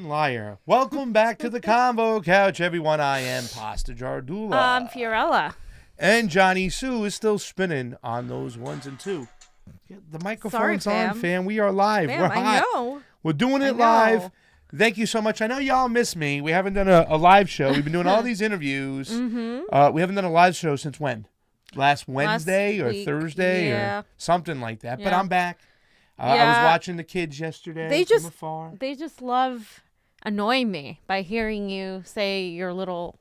liar. Welcome back to the CONVO couch, everyone. I am Pasta Jardula. I'm Fiorella. And Johnny Sue is still spinning on those ones and two. Yeah, the microphone's on, fam. We are live. Fam, We're hot. I know. We're doing it live. Thank you so much. I know y'all miss me. We haven't done a live show. We've been doing all these interviews. Mm-hmm. We haven't done a live show since when? Last Wednesday or Thursday or something like that. Yeah. But I'm back. I was watching the kids yesterday from afar. They just love annoying me by hearing you say your little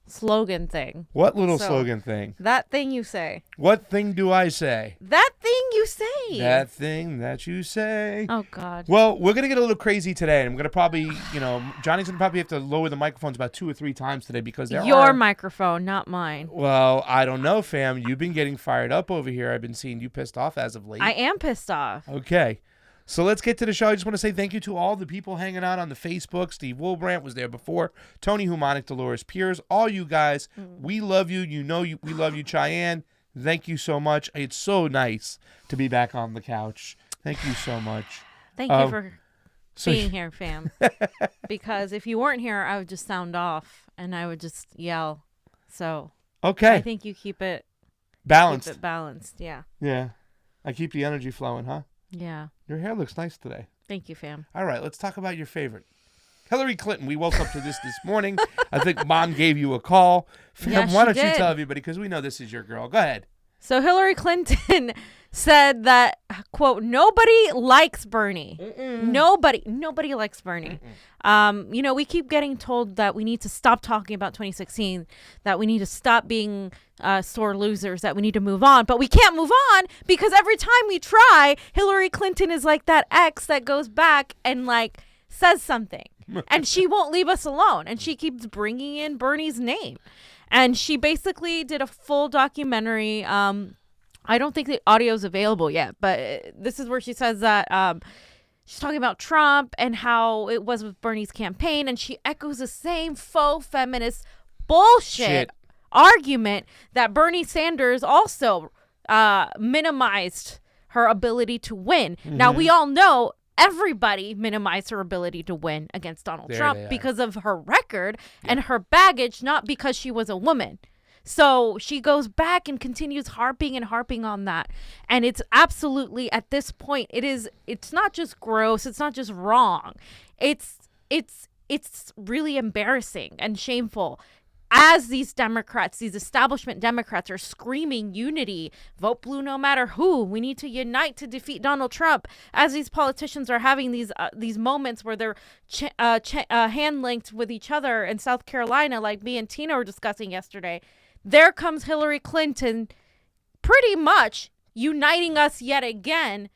slogan thing. What little slogan thing? That thing you say. What thing do I say? That thing you say. That thing that you say. Oh, God. Well, we're going to get a little crazy today. And I'm going to probably, Johnny's going to probably have to lower the microphones about 2 or 3 times today because Your microphone, not mine. Well, I don't know, fam. You've been getting fired up over here. I've been seeing you pissed off as of late. I am pissed off. Okay. So let's get to the show. I just want to say thank you to all the people hanging out on the Facebook. Steve Wilbrandt was there before. Tony Humanic, Dolores Piers, all you guys. We love you. We love you, Cheyenne. Thank you so much. It's so nice to be back on the couch. Thank you so much. Thank you for being here, fam. Because if you weren't here, I would just sound off and I would just yell. So okay. I think you keep it balanced. Yeah. Yeah. I keep the energy flowing, huh? Yeah. Your hair looks nice today. Thank you, fam. All right, let's talk about your favorite. Hillary Clinton. We woke up to this morning. I think Mom gave you a call. Fam, yeah, why don't you tell everybody, because we know this is your girl. Go ahead. So Hillary Clinton said that, quote, nobody likes Bernie. Nobody likes Bernie. We keep getting told that we need to stop talking about 2016, that we need to stop being sore losers, that we need to move on. But we can't move on because every time we try, Hillary Clinton is like that ex that goes back and like says something. And she won't leave us alone. And she keeps bringing in Bernie's name. And she basically did a full documentary. I don't think the audio is available yet, but this is where she says that she's talking about Trump and how it was with Bernie's campaign. And she echoes the same faux feminist bullshit argument that Bernie Sanders also minimized her ability to win. Mm-hmm. Now, we all know everybody minimized her ability to win against Donald Trump because of her record and her baggage, not because she was a woman. So she goes back and continues harping on that. And it's absolutely, at this point, it's not just gross. It's not just wrong. It's really embarrassing and shameful. As these Democrats, these establishment Democrats are screaming unity, vote blue no matter who, we need to unite to defeat Donald Trump. As these politicians are having these moments where they're hand-linked with each other in South Carolina, like me and Tina were discussing yesterday, there comes Hillary Clinton pretty much uniting us yet again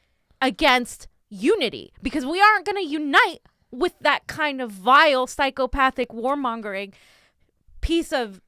against unity. Because we aren't going to unite with that kind of vile, psychopathic, warmongering piece of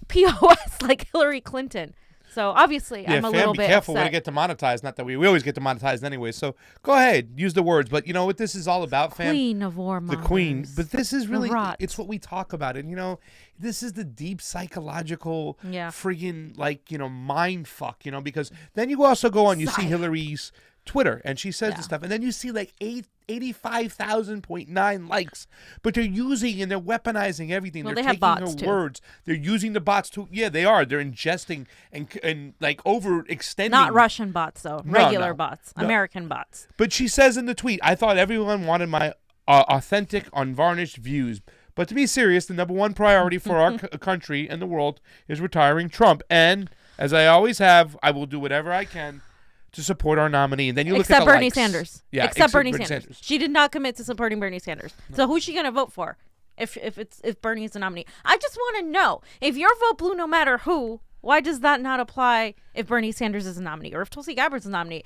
POS like Hillary Clinton. So obviously, I'm a little bit upset. Be careful when you get demonetized. Not that we always get demonetized anyway. So go ahead, use the words. But you know what this is all about, fam? Queen of warmongers. The queen. But this is really, it's what we talk about. And, this is the deep psychological friggin' mind fuck, because then you also go on, you see Hillary's Twitter, and she says this stuff, and then you see like 85,000.9 likes, but they're using and they're weaponizing everything. Well, they're taking her too. Words. They're using the bots too. Yeah, they are. They're ingesting and like overextending. Not Russian bots though. Regular bots. No. American bots. But she says in the tweet, I thought everyone wanted my authentic, unvarnished views. But to be serious, the number one priority for our country and the world is retiring Trump. And as I always have, I will do whatever I can to support our nominee. And then you look at the Bernie likes. Sanders. Yeah, except Bernie Sanders. She did not commit to supporting Bernie Sanders. No. So who's she going to vote for if Bernie is the nominee? I just want to know, if your vote blue no matter who, why does that not apply if Bernie Sanders is a nominee or if Tulsi Gabbard's a nominee?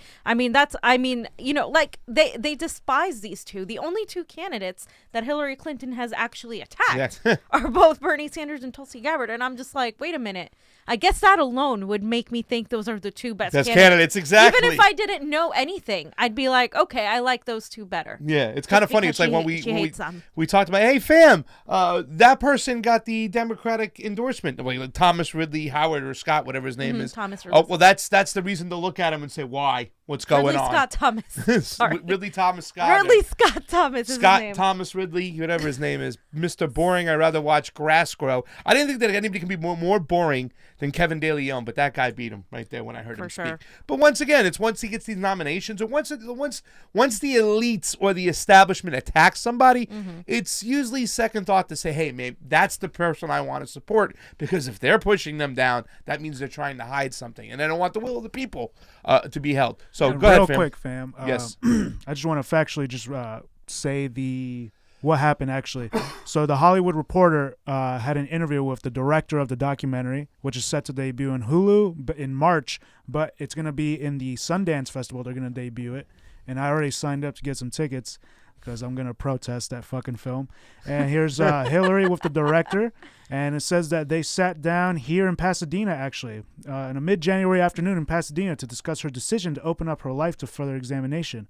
They despise these two. The only two candidates that Hillary Clinton has actually attacked are both Bernie Sanders and Tulsi Gabbard. And I'm just like, wait a minute. I guess that alone would make me think those are the two best candidates. Exactly. Even if I didn't know anything, I'd be like, okay, I like those two better. Yeah, it's kind of funny. It's like when we talked about, hey, fam, that person got the Democratic endorsement. Thomas Ridley Howard or Scott, whatever his name is. Thomas Ridley. Oh, well, that's the reason to look at him and say, why? what's going Ridley on. Scott Thomas. Sorry. Ridley Thomas Scott. Ridley Scott Thomas is Scott his name. Thomas Ridley, whatever his name is. Mr. Boring, I'd rather watch grass grow. I didn't think that anybody can be more boring than Kevin De Leon, but that guy beat him right there when I heard him speak. But once again, it's once he gets these nominations, or once the elites or the establishment attacks somebody, it's usually second thought to say, hey, maybe that's the person I want to support, because if they're pushing them down, that means they're trying to hide something, and they don't want the will of the people to be held. So and go ahead, real fam. quick, fam. Yes. I just want to factually just say what happened actually. So the Hollywood Reporter had an interview with the director of the documentary, which is set to debut in Hulu in March, but it's going to be in the Sundance Festival. They're going to debut it, and I already signed up to get some tickets because I'm going to protest that fucking film. And here's Hillary with the director, and it says that they sat down here in Pasadena, actually, in a mid-January afternoon in Pasadena to discuss her decision to open up her life to further examination.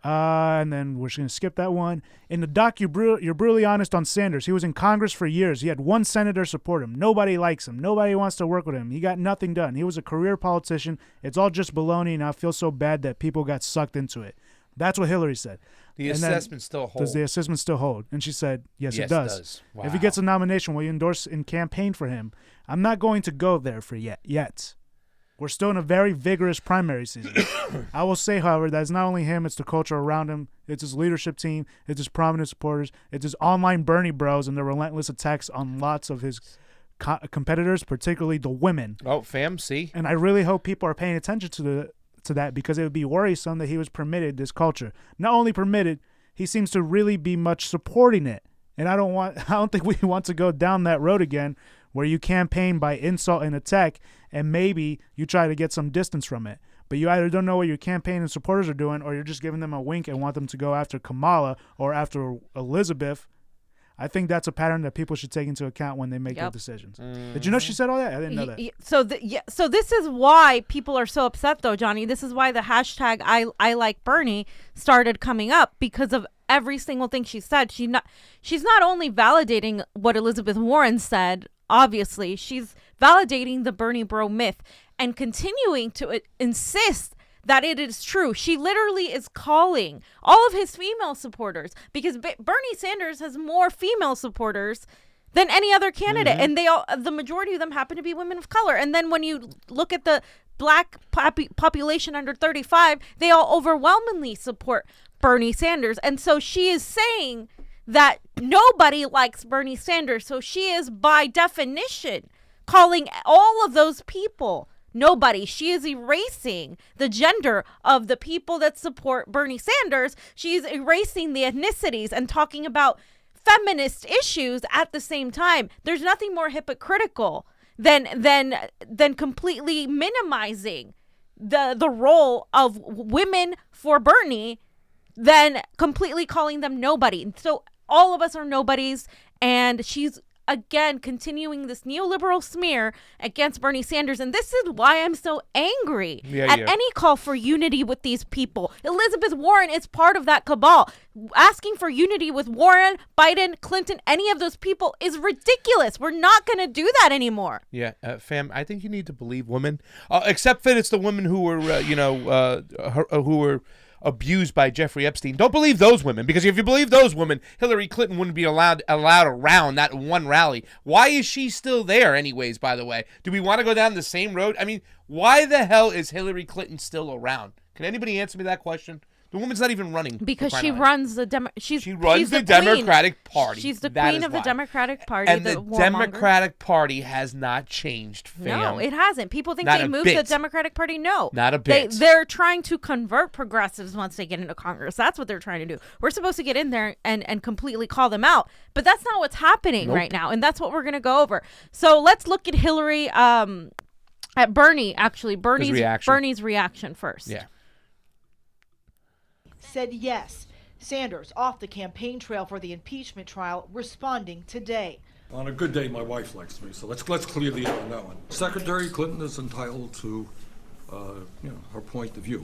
And then we're just going to skip that one. In the doc, you're brutally honest on Sanders. He was in Congress for years. He had one senator support him. Nobody likes him. Nobody wants to work with him. He got nothing done. He was a career politician. It's all just baloney, and I feel so bad that people got sucked into it. That's what Hillary said. The assessment still holds. Does the assessment still hold? And she said, yes, it does. Wow. If he gets a nomination, will you endorse and campaign for him? I'm not going to go there for yet. We're still in a very vigorous primary season. I will say, however, that it's not only him, it's the culture around him, it's his leadership team, it's his prominent supporters, it's his online Bernie bros and their relentless attacks on lots of his competitors, particularly the women. Oh, fam, see? And I really hope people are paying attention to that, because it would be worrisome that he was permitted this culture. Not only permitted, he seems to really be much supporting it. And I don't think we want to go down that road again, where you campaign by insult and attack, and maybe you try to get some distance from it. But you either don't know what your campaign and supporters are doing, or you're just giving them a wink and want them to go after Kamala or after Elizabeth. I think that's a pattern that people should take into account when they make their decisions. Did you know she said all that? I didn't know that. So this is why people are so upset, though, Johnny. This is why the hashtag I like Bernie started coming up, because of every single thing she said. She's not only validating what Elizabeth Warren said. Obviously, she's validating the Bernie bro myth and continuing to insist that it is true. She literally is calling all of his female supporters, because Bernie Sanders has more female supporters than any other candidate, and the majority of them happen to be women of color. And then when you look at the black population under 35, they all overwhelmingly support Bernie Sanders. And so she is saying that nobody likes Bernie Sanders. So she is, by definition, calling all of those people nobody. She is erasing the gender of the people that support Bernie Sanders. She's erasing the ethnicities and talking about feminist issues at the same time. There's nothing more hypocritical than completely minimizing the role of women for Bernie, than completely calling them nobody. So all of us are nobodies, and she's again continuing this neoliberal smear against Bernie Sanders. And this is why I'm so angry at any call for unity with these people. Elizabeth Warren is part of that cabal. Asking for unity with Warren, Biden, Clinton, any of those people is ridiculous. We're not going to do that anymore. Yeah, fam, I think you need to believe women, except that it's the women who were, who were abused by Jeffrey Epstein. Don't believe those women, because if you believe those women, Hillary Clinton wouldn't be allowed around that one rally. Why is she still there anyways, by the way? Do we want to go down the same road? I mean, why the hell is Hillary Clinton still around? Can anybody answer me that question? The woman's not even running. Because she runs the she's the Democratic Party. She's the queen of the Democratic Party. And the Democratic Party has not changed, fam. No, it hasn't. People think they moved the Democratic Party. No. Not a bit. They're trying to convert progressives once they get into Congress. That's what they're trying to do. We're supposed to get in there and completely call them out. But that's not what's happening right now. And that's what we're going to go over. So let's look at Hillary, at Bernie, actually. Bernie's reaction first. Yeah. Said yes. Sanders off the campaign trail for the impeachment trial, responding today. On a good day, my wife likes me, so let's clear the air on that one. Secretary Clinton is entitled to, her point of view.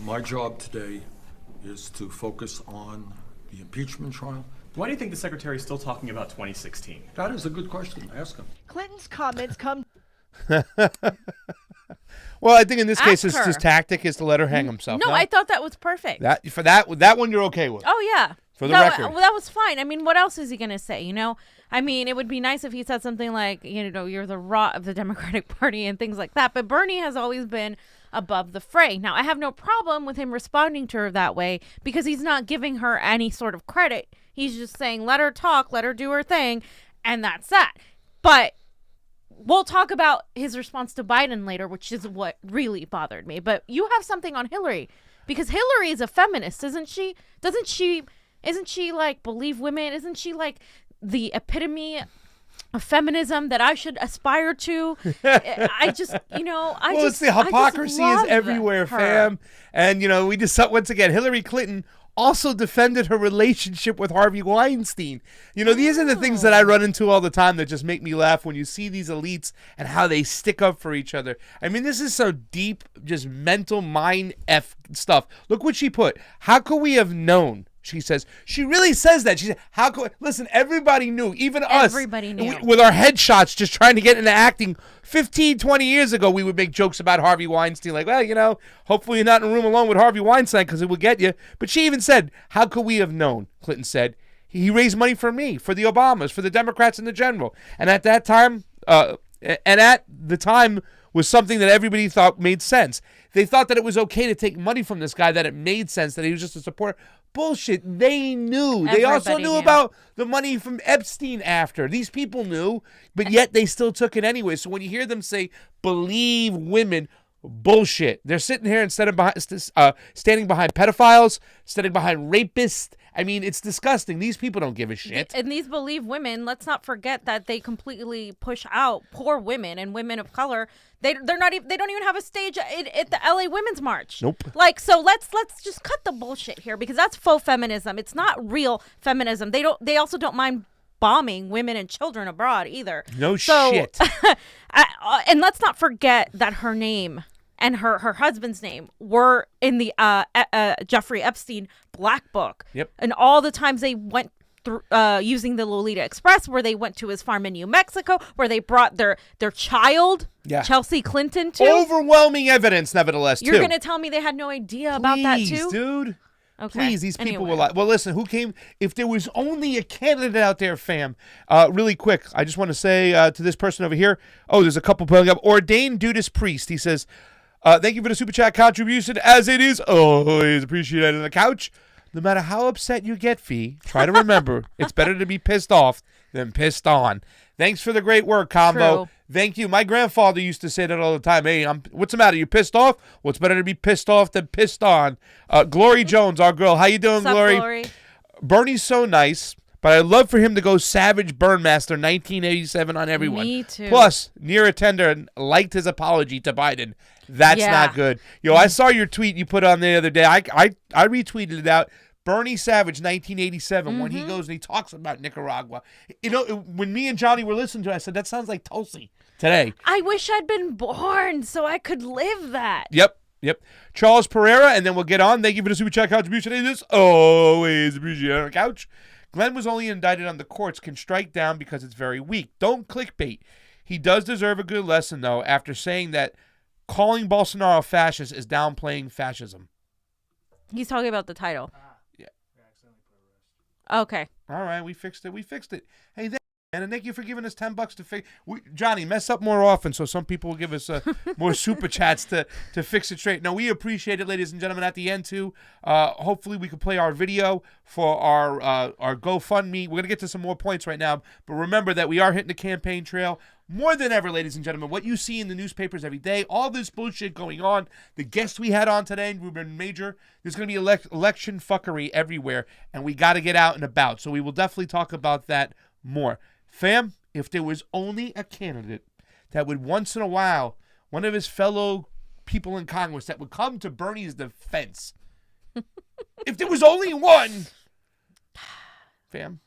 My job today is to focus on the impeachment trial. Why do you think the secretary is still talking about 2016? That is a good question. Ask him. Clinton's comments come Well, I think in this case, Ask his her. tactic is to let her hang himself. No, I thought that was perfect. That one you're okay with. Oh yeah. For the No, record. well, that was fine. I mean, what else is he gonna say? You know, I mean, it would be nice if he said something like, you know, you're the rot of the Democratic Party and things like that. But Bernie has always been above the fray. Now, I have no problem with him responding to her that way because he's not giving her any sort of credit. He's just saying, let her talk, let her do her thing, and that's that. But we'll talk about his response to Biden later, which is what really bothered me. But you have something on Hillary because Hillary is a feminist, isn't she? Isn't she like believe women? Isn't she like the epitome of feminism that I should aspire to? I just, you know, It's the hypocrisy is everywhere, fam. And, you know, we just saw, once again, Hillary Clinton also defended her relationship with Harvey Weinstein. You know, these are the things that I run into all the time that just make me laugh when you see these elites and how they stick up for each other. I mean, this is so deep, just mental mind F stuff. Look what she put. How could we have known? She says, she really says that. She said, how could, listen, everybody knew, even us. Everybody knew. With our headshots just trying to get into acting 15, 20 years ago, we would make jokes about Harvey Weinstein. Like, well, you know, hopefully you're not in a room alone with Harvey Weinstein because it will get you. But she even said, how could we have known? Clinton said, he raised money for me, for the Obamas, for the Democrats in the general. And at that time, was something that everybody thought made sense. They thought that it was okay to take money from this guy, that it made sense, that he was just a supporter. Bullshit. They knew. They also knew about the money from Epstein after. These people knew, but yet they still took it anyway. So when you hear them say, believe women, bullshit. They're sitting here instead of standing behind pedophiles, standing behind rapists. I mean, it's disgusting. These people don't give a shit. And these believe women, let's not forget that they completely push out poor women and women of color. They don't even have a stage at the LA Women's March. Nope. Like, so let's just cut the bullshit here because that's faux feminism. It's not real feminism. They also don't mind bombing women and children abroad either. No shit. And let's not forget that her name and her husband's name were in the Jeffrey Epstein Black Book. Yep. And all the times they went through using the Lolita Express, where they went to his farm in New Mexico, where they brought their child, Chelsea Clinton, to. Overwhelming evidence, nevertheless, You're going to tell me they had no idea about that, too? Dude. Okay. Please, these people were like, well, listen, if there was only a candidate out there, fam, really quick, I just want to say to this person over here, there's a couple pulling up, ordained Dudas priest. He says, thank you for the super chat contribution, as it is always appreciated on the couch. No matter how upset you get, Fee, try to remember, it's better to be pissed off than pissed on. Thanks for the great work, CONVO. True. Thank you. My grandfather used to say that all the time. Hey, what's the matter? You pissed off? Well, it's better to be pissed off than pissed on. Glory Jones, our girl. How you doing, What's up, Glory? Bernie's so nice, but I'd love for him to go Savage Burnmaster 1987 on everyone. Me too. Plus, near a tender liked his apology to Biden. That's not good. Yo, I saw your tweet you put on the other day. I retweeted it out. Bernie Savage, 1987, when he goes and he talks about Nicaragua. You know, when me and Johnny were listening to it, I said, that sounds like Tulsi today. I wish I'd been born so I could live that. Yep. Charles Pereira, and then we'll get on. Thank you for the super chat contribution. It is always appreciated on the couch. Glenn was only indicted on the courts, can strike down because it's very weak. Don't clickbait. He does deserve a good lesson, though, after saying that calling Bolsonaro fascist is downplaying fascism. He's talking about the title. Yeah. Okay. All right, we fixed it. Hey, and thank you for giving us $10 to fix. Johnny, mess up more often, so some people will give us more super chats to fix it straight. No, we appreciate it, ladies and gentlemen. At the end too, hopefully we can play our video for our GoFundMe. We're gonna get to some more points right now, but remember that we are hitting the campaign trail more than ever, ladies and gentlemen. What you see in the newspapers every day, all this bullshit going on. The guests we had on today, Ruben Major. There's gonna be election fuckery everywhere, and we got to get out and about. So we will definitely talk about that more. Fam, if there was only a candidate that would once in a while, one of his fellow people in Congress that would come to Bernie's defense. If there was only one. Fam.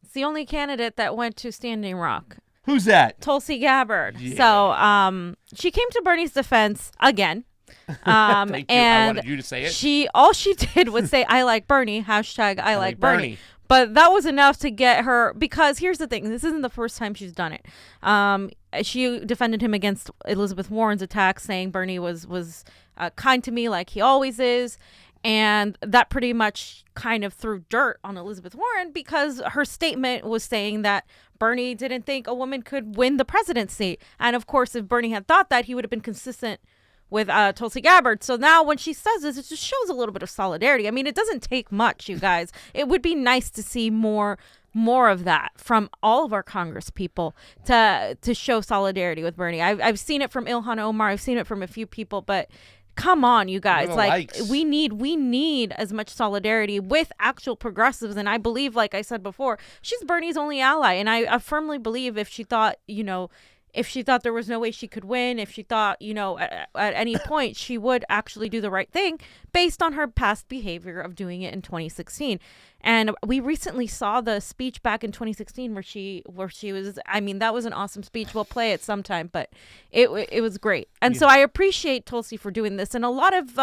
It's the only candidate that went to Standing Rock. Who's that? Tulsi Gabbard. Yeah. So she came to Bernie's defense again. Thank you. And I wanted you to say it. All she did was say, I like Bernie, hashtag I like Bernie. But that was enough to get her, because here's the thing. This isn't the first time she's done it. She defended him against Elizabeth Warren's attack, saying Bernie was kind to me like he always is. And that pretty much kind of threw dirt on Elizabeth Warren, because her statement was saying that Bernie didn't think a woman could win the presidency. And of course, if Bernie had thought that, he would have been consistent with Tulsi Gabbard. So now when she says this, it just shows a little bit of solidarity. I mean, it doesn't take much, you guys. It would be nice to see more of that from all of our Congress people to show solidarity with Bernie. I've seen it from Ilhan Omar. I've seen it from a few people, but come on, you guys. Like, we need as much solidarity with actual progressives. And I believe, like I said before, she's Bernie's only ally. And I firmly believe if she thought, if she thought there was no way she could win, if she thought, at any point she would actually do the right thing based on her past behavior of doing it in 2016. And we recently saw the speech back in 2016 where she was, I mean, that was an awesome speech. We'll play it sometime, but it was great. And so I appreciate Tulsi for doing this. And a lot of,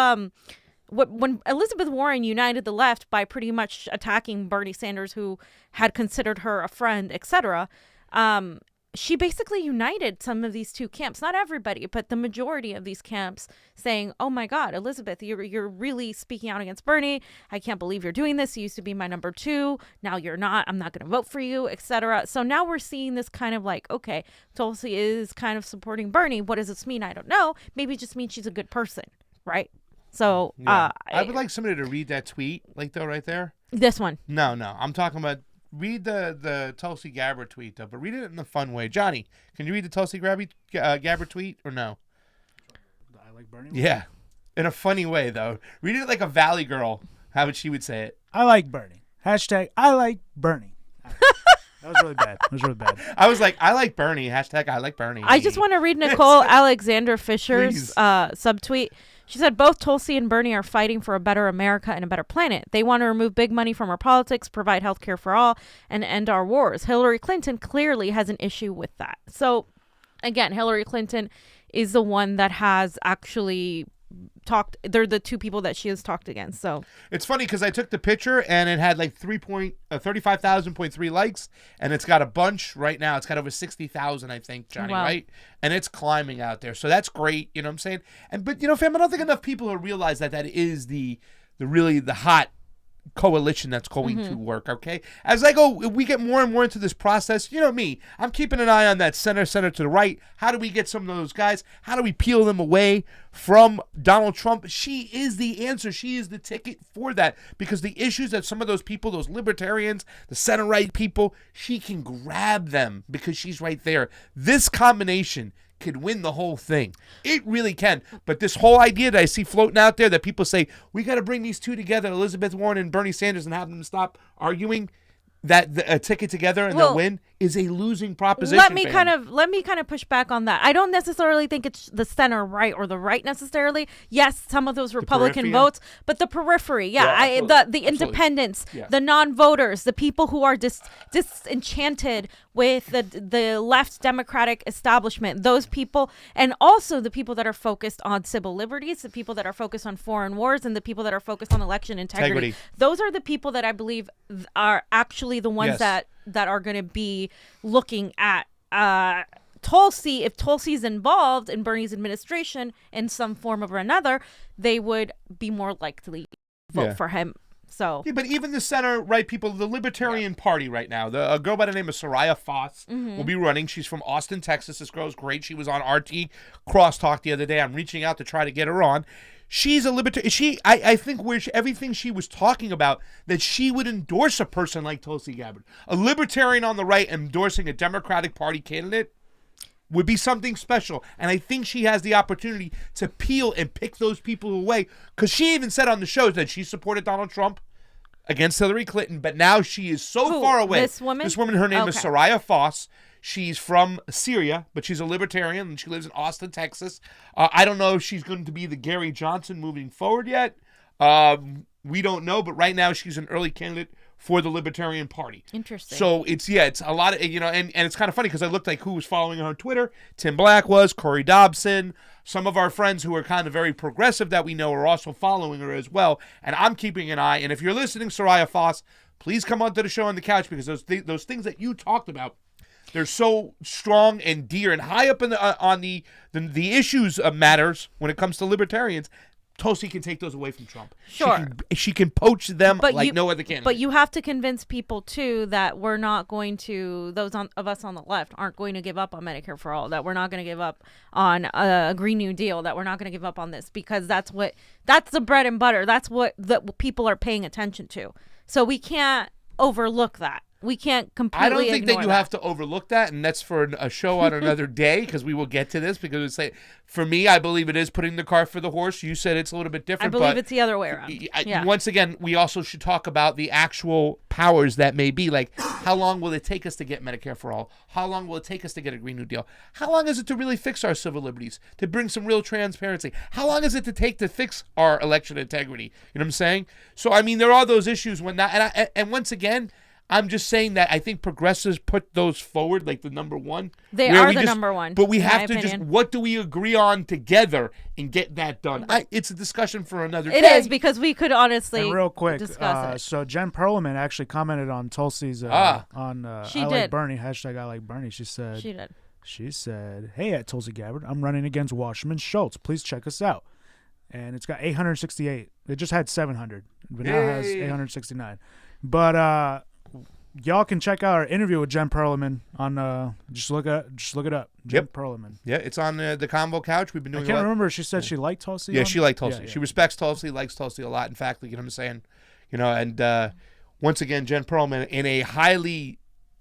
when Elizabeth Warren united the left by pretty much attacking Bernie Sanders, who had considered her a friend, etc., she basically united some of these two camps, not everybody, but the majority of these camps, saying, oh my God, Elizabeth, you're really speaking out against Bernie. I can't believe you're doing this. You used to be my number 2. Now you're not. I'm not going to vote for you, etc. So now we're seeing this kind of like, okay, Tulsi is kind of supporting Bernie. What does this mean? I don't know. Maybe it just means she's a good person, right? So I would like somebody to read that tweet, like though, right there. This one. No, I'm talking about. Read the Tulsi Gabbard tweet, though, but read it in a fun way. Johnny, can you read the Tulsi Gabbard tweet or no? I like Bernie. Yeah, in a funny way, though. Read it like a Valley girl, how would she would say it. I like Bernie. Hashtag I like Bernie. That was really bad. I was like, I like Bernie. Hashtag I like Bernie. I just want to read Nicole Alexander Fishers' subtweet. She said, both Tulsi and Bernie are fighting for a better America and a better planet. They want to remove big money from our politics, provide health care for all, and end our wars. Hillary Clinton clearly has an issue with that. So, again, Hillary Clinton is the one that has actually talked. They're the two people that she has talked against. So it's funny because I took the picture and it had like 35,000.3 likes, and it's got a bunch right now. It's got over 60,000, I think, Johnny, wow. Right? And it's climbing out there. So that's great. You know what I'm saying? But fam, I don't think enough people realize that is the hot coalition that's going to work. Okay, as we get more and more into this process, me, I'm keeping an eye on that center to the right. How do we get some of those guys? How do we peel them away from Donald Trump? She is the answer. She is the ticket for that, because the issues that some of those people, those libertarians, the center right people, she can grab them because she's right there. This combination could win the whole thing. It really can. But this whole idea that I see floating out there that people say, we got to bring these two together, Elizabeth Warren and Bernie Sanders, and have them stop arguing that a ticket together and they'll win, is a losing proposition. Let me kind of push back on that. I don't necessarily think it's the center right or the right necessarily. Yes, some of those Republican votes, but the periphery, the independents, the non-voters, the people who are disenchanted with the left Democratic establishment, those people, and also the people that are focused on civil liberties, the people that are focused on foreign wars, and the people that are focused on election integrity. Those are the people that I believe are actually the ones that are going to be looking at Tulsi. If Tulsi's involved in Bernie's administration in some form or another, they would be more likely to vote for him. So, but even the center right people, the Libertarian Party right now, a girl by the name of Soraya Foss will be running. She's from Austin, Texas. This girl's great. She was on RT Crosstalk the other day. I'm reaching out to try to get her on. She's a libertarian. I think everything she was talking about, that she would endorse a person like Tulsi Gabbard. A libertarian on the right endorsing a Democratic Party candidate would be something special. And I think she has the opportunity to peel and pick those people away. Because she even said on the show that she supported Donald Trump against Hillary Clinton, but now she is so far away. This woman? Her name is Soraya Foss. She's from Syria, but she's a libertarian, and she lives in Austin, Texas. I don't know if she's going to be the Gary Johnson moving forward yet. We don't know, but right now she's an early candidate for the Libertarian Party. Interesting. So it's a lot of, and it's kind of funny because I looked like who was following her on Twitter. Tim Black was, Corey Dobson. Some of our friends who are kind of very progressive that we know are also following her as well. And I'm keeping an eye. And if you're listening, Soraya Foss, please come onto the show on the couch, because those things that you talked about, they're so strong and dear and high up in the on the issues of matters when it comes to libertarians. Tulsi can take those away from Trump. Sure. She can poach them like no other candidate. But you have to convince people, too, that we're not going to, of us on the left aren't going to give up on Medicare for All, that we're not going to give up on a Green New Deal, that we're not going to give up on this, because that's the bread and butter. That's what people are paying attention to. So we can't overlook that. We can't completely I don't think ignore that you have to overlook that, and that's for a show on another day, because we will get to this. Because for me, I believe it is putting the cart for the horse. You said it's a little bit different. I believe it's the other way around. Yeah. Once again, we also should talk about the actual powers that may be. Like, how long will it take us to get Medicare for All? How long will it take us to get a Green New Deal? How long is it to really fix our civil liberties, to bring some real transparency? How long is it to take to fix our election integrity? You know what I'm saying? So, I mean, there are those issues when that, and once again, I'm just saying that I think progressives put those forward like the number one. They are the number one. But we have to just, what do we agree on together and get that done? It's a discussion for another day. It is, because we could honestly and real quick, discuss it. So Jen Perlman actually commented on Tulsi's She I did. like Bernie, hashtag I like Bernie. She said, hey, at Tulsi Gabbard, I'm running against Wasserman Schultz. Please check us out. And it's got 868. It just had 700, but now it has 869. But y'all can check out our interview with Jen Perlman on just look it up. Jen Perlman. Yeah, it's on the CONVO couch. We've been doing. I can't remember. She said she liked Tulsi. Yeah, she liked Tulsi. Yeah. She respects Tulsi, likes Tulsi a lot. In fact, you know what I'm saying, and once again, Jen Perlman in a highly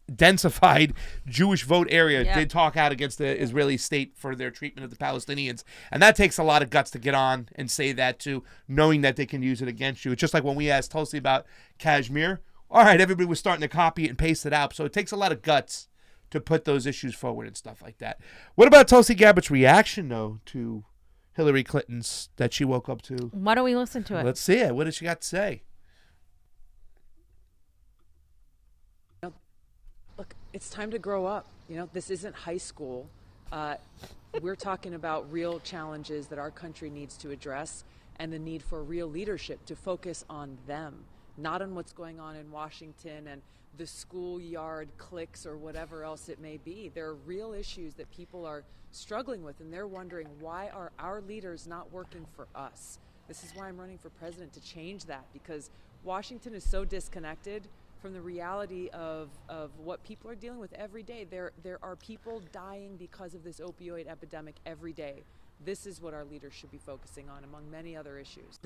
densified Jewish vote area did talk out against the Israeli state for their treatment of the Palestinians, and that takes a lot of guts to get on and say that too, knowing that they can use it against you. It's just like when we asked Tulsi about Kashmir. All right, everybody was starting to copy it and paste it out. So it takes a lot of guts to put those issues forward and stuff like that. What about Tulsi Gabbard's reaction, though, to Hillary Clinton's that she woke up to? Why don't we listen to it? Let's see it. What did she got to say? Look, it's time to grow up. This isn't high school. We're talking about real challenges that our country needs to address, and the need for real leadership to focus on them. Not on what's going on in Washington and the schoolyard cliques or whatever else it may be. There are real issues that people are struggling with, and they're wondering, why are our leaders not working for us? This is why I'm running for president, to change that, because Washington is so disconnected from the reality of what people are dealing with every day. There are people dying because of this opioid epidemic every day. This is what our leaders should be focusing on, among many other issues.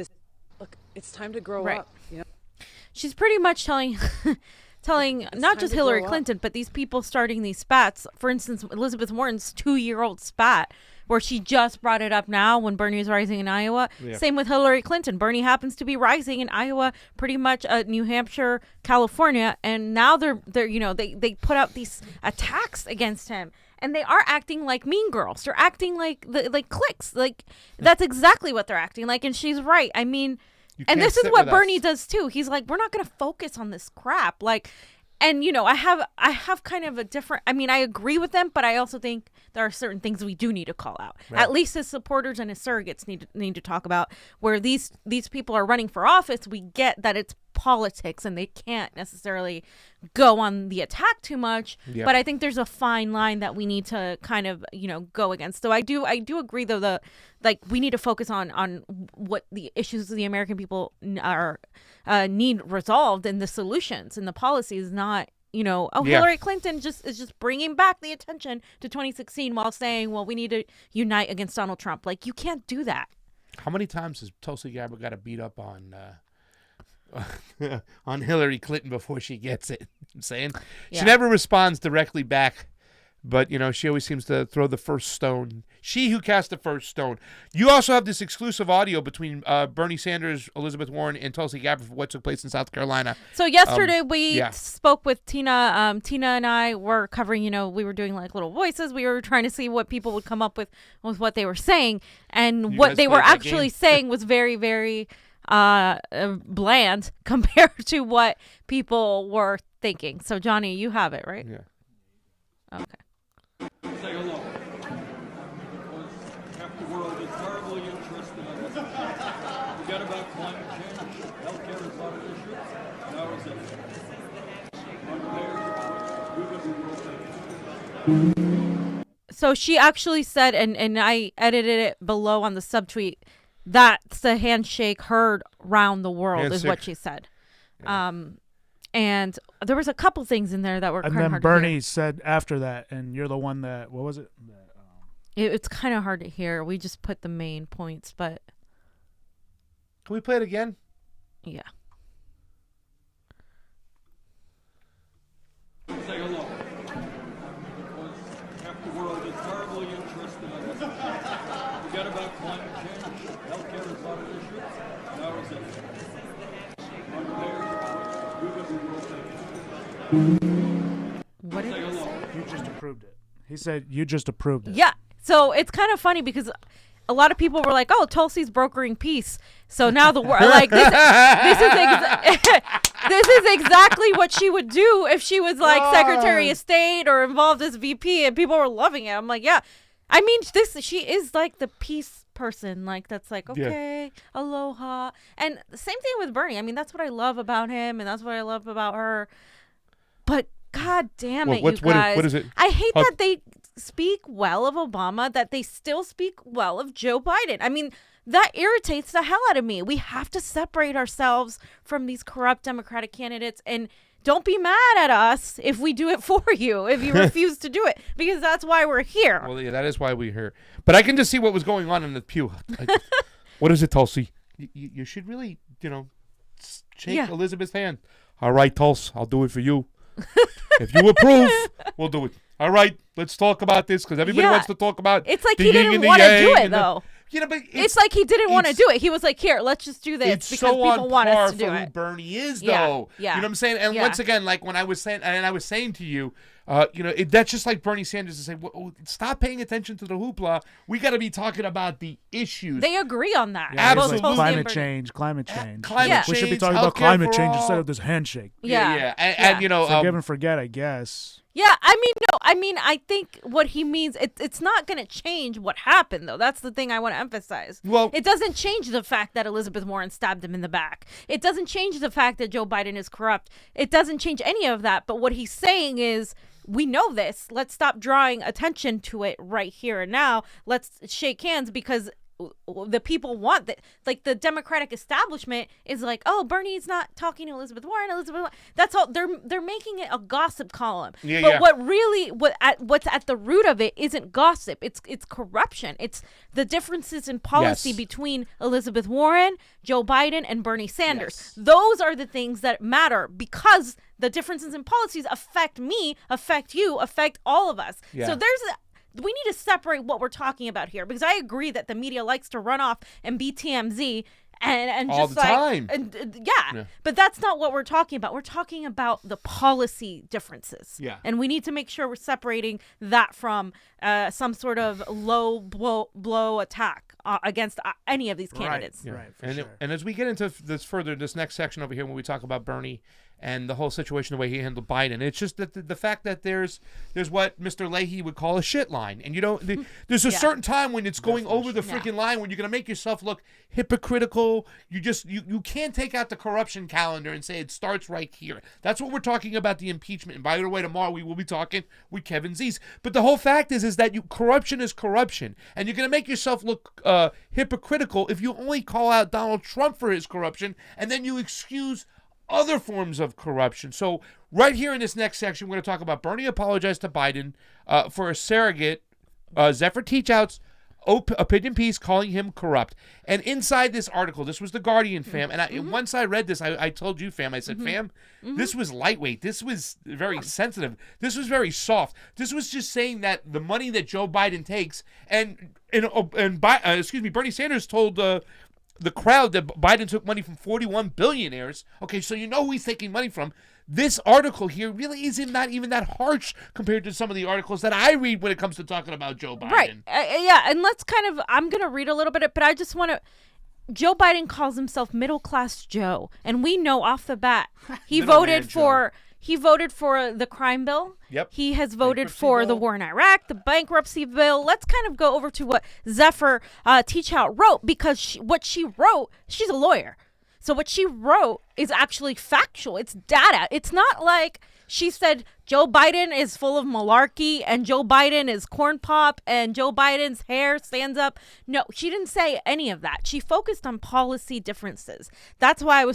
Look, it's time to grow up. She's pretty much telling not just Hillary Clinton, but these people starting these spats. For instance, Elizabeth Warren's 2-year-old spat, where she just brought it up now when Bernie was rising in Iowa. Yeah. Same with Hillary Clinton. Bernie happens to be rising in Iowa, pretty much New Hampshire, California, and now they put out these attacks against him. And they are acting like mean girls. They're acting like cliques. Like, that's exactly what they're acting like. And she's right. I mean, and this is what Bernie does too. He's like, we're not going to focus on this crap. Like, and I have kind of a different, I mean, I agree with them, but I also think there are certain things we do need to call out. Right. At least his supporters and his surrogates need to talk about where these people are running for office. We get that it's politics and they can't necessarily go on the attack too much. Yep. But I think there's a fine line that we need to kind of, go against. So I do agree though, we need to focus on what the issues of the American people are need resolved, and the solutions and the policies, not Hillary Clinton is just bringing back the attention to 2016 while saying, well, we need to unite against Donald Trump. Like, you can't do that. How many times has Tulsi Gabbard got to beat up on Hillary Clinton before she gets it? I'm saying she never responds directly back, but she always seems to throw the first stone. She who cast the first stone. You also have this exclusive audio between Bernie Sanders, Elizabeth Warren, and Tulsi Gabbard for what took place in South Carolina. So yesterday we spoke with Tina. Tina and I were covering, we were doing like little voices. We were trying to see what people would come up with what they were saying, and what they were actually saying was very, very bland compared to what people were thinking. So Johnny, you have it, right? Yeah. Okay. Say hello. Because half the world is terribly interested in this. Forget about climate change. Healthcare is not an issue. Now is it? So she actually said, and I edited it below on the subtweet, that's the handshake heard round the world is what she said. Yeah. And there was a couple things in there that were kind of hard And then Bernie to hear. said after that, and you're the one that, what was it? It's kind of hard to hear. We just put the main points, but Can we play it again? yeah. Say hello. Half the world is terribly interested in this. Forget about climate change. Healthcare is not an issue. Now is it? What is it? You just approved it. He said you just approved it. Yeah. So it's kind of funny because a lot of people were like, "Oh, Tulsi's brokering peace." So now the world, like this is exactly what she would do if she was like Secretary of State or involved as VP, and people were loving it. I'm like, yeah. I mean, she is like the peace person, like that's like, okay, aloha. And the same thing with Bernie. I mean, that's what I love about him, and that's what I love about her. But God damn it, you guys! What is it? I hate that they speak well of Obama, that they still speak well of Joe Biden. I mean, that irritates the hell out of me. We have to separate ourselves from these corrupt Democratic candidates, and don't be mad at us if we do it for you, if you refuse to do it, because that's why we're here. Well, yeah, that is why we're here. But I can just see what was going on in the pew. What is it, Tulsi? You should really, shake Elizabeth's hand. All right, Tulsi, I'll do it for you. If you approve, we'll do it. All right, let's talk about this because everybody wants to talk about. It's like the he yin didn't and the want to do yang it and the- though. But It's like he didn't want to do it. He was like, "Here, let's just do this It's because so people on want par us to do for who it." Bernie is, Yeah, though. yeah, You know what I'm saying? And yeah. once again, like when I was saying, and I was saying to you, that's just like Bernie Sanders to say, stop paying attention to the hoopla. We got to be talking about the issues. They agree on that. Yeah, Both absolutely. it's like Tulsi and climate Bernie. change, climate change. climate We should be change, talking about healthcare climate for change all. instead of this handshake. Yeah. And Forgive and forget, I guess. Yeah, I mean, no, I think what he means, it's not going to change what happened, though. That's the thing I want to emphasize. Well- it doesn't change the fact that Elizabeth Warren stabbed him in the back. It doesn't change the fact that Joe Biden is corrupt. It doesn't change any of that. But what he's saying is, we know this. Let's stop drawing attention to it right here and now. Let's shake hands because the people want that. Like the Democratic establishment is like, oh, Bernie's not talking to Elizabeth Warren. That's all. They're making it a gossip column. Yeah, but yeah. what's at the root of it isn't gossip. It's corruption. It's the differences in policy Yes. between Elizabeth Warren, Joe Biden, and Bernie Sanders. Yes. Those are the things that matter because the differences in policies affect me, affect you, affect all of us. Yeah. So we need to separate what we're talking about here because I agree that the media likes to run off and be TMZ and All just the like time. yeah, but that's not what we're talking about. We're talking about the policy differences. Yeah. And we need to make sure we're separating that from some sort of low blow attack against any of these candidates. Yeah. Right, for and sure. and as we get into this next section over here when we talk about Bernie and the whole situation, the way he handled Biden, it's just that the fact that there's what Mr. Leahy would call a shit line, and there's a certain time when it's going over the freaking line when you're gonna make yourself look hypocritical. You can't take out the corruption calendar and say it starts right here. That's what we're talking about, the impeachment. And by the way, tomorrow we will be talking with Kevin Zeese. But the whole fact is that corruption is corruption, and you're gonna make yourself look hypocritical if you only call out Donald Trump for his corruption and then you excuse other forms of corruption. So right here in this next section, we're going to talk about Bernie apologized to Biden for a surrogate, Zephyr Teachout's opinion piece calling him corrupt. And inside this article, this was the Guardian, fam. And once I read this, I told you, fam, I said, fam, this was lightweight. This was very sensitive. This was very soft. This was just saying that the money that Joe Biden takes Bernie Sanders told the crowd that Biden took money from 41 billionaires. Okay, so you know who he's taking money from. This article here really isn't not even that harsh compared to some of the articles that I read when it comes to talking about Joe Biden. Right. Yeah, and let's I'm going to read a little bit, but I just want to Joe Biden calls himself middle class Joe, and we know off the bat he voted for the crime bill. Yep. He has voted Bankruptcy for the bill. war in Iraq, the bankruptcy bill. Let's kind of go over to what Zephyr Teachout wrote because what she wrote, she's a lawyer. So what she wrote is actually factual. It's data. It's not like She said Joe Biden is full of malarkey and Joe Biden is corn pop and Joe Biden's hair stands up. No, she didn't say any of that. She focused on policy differences. That's why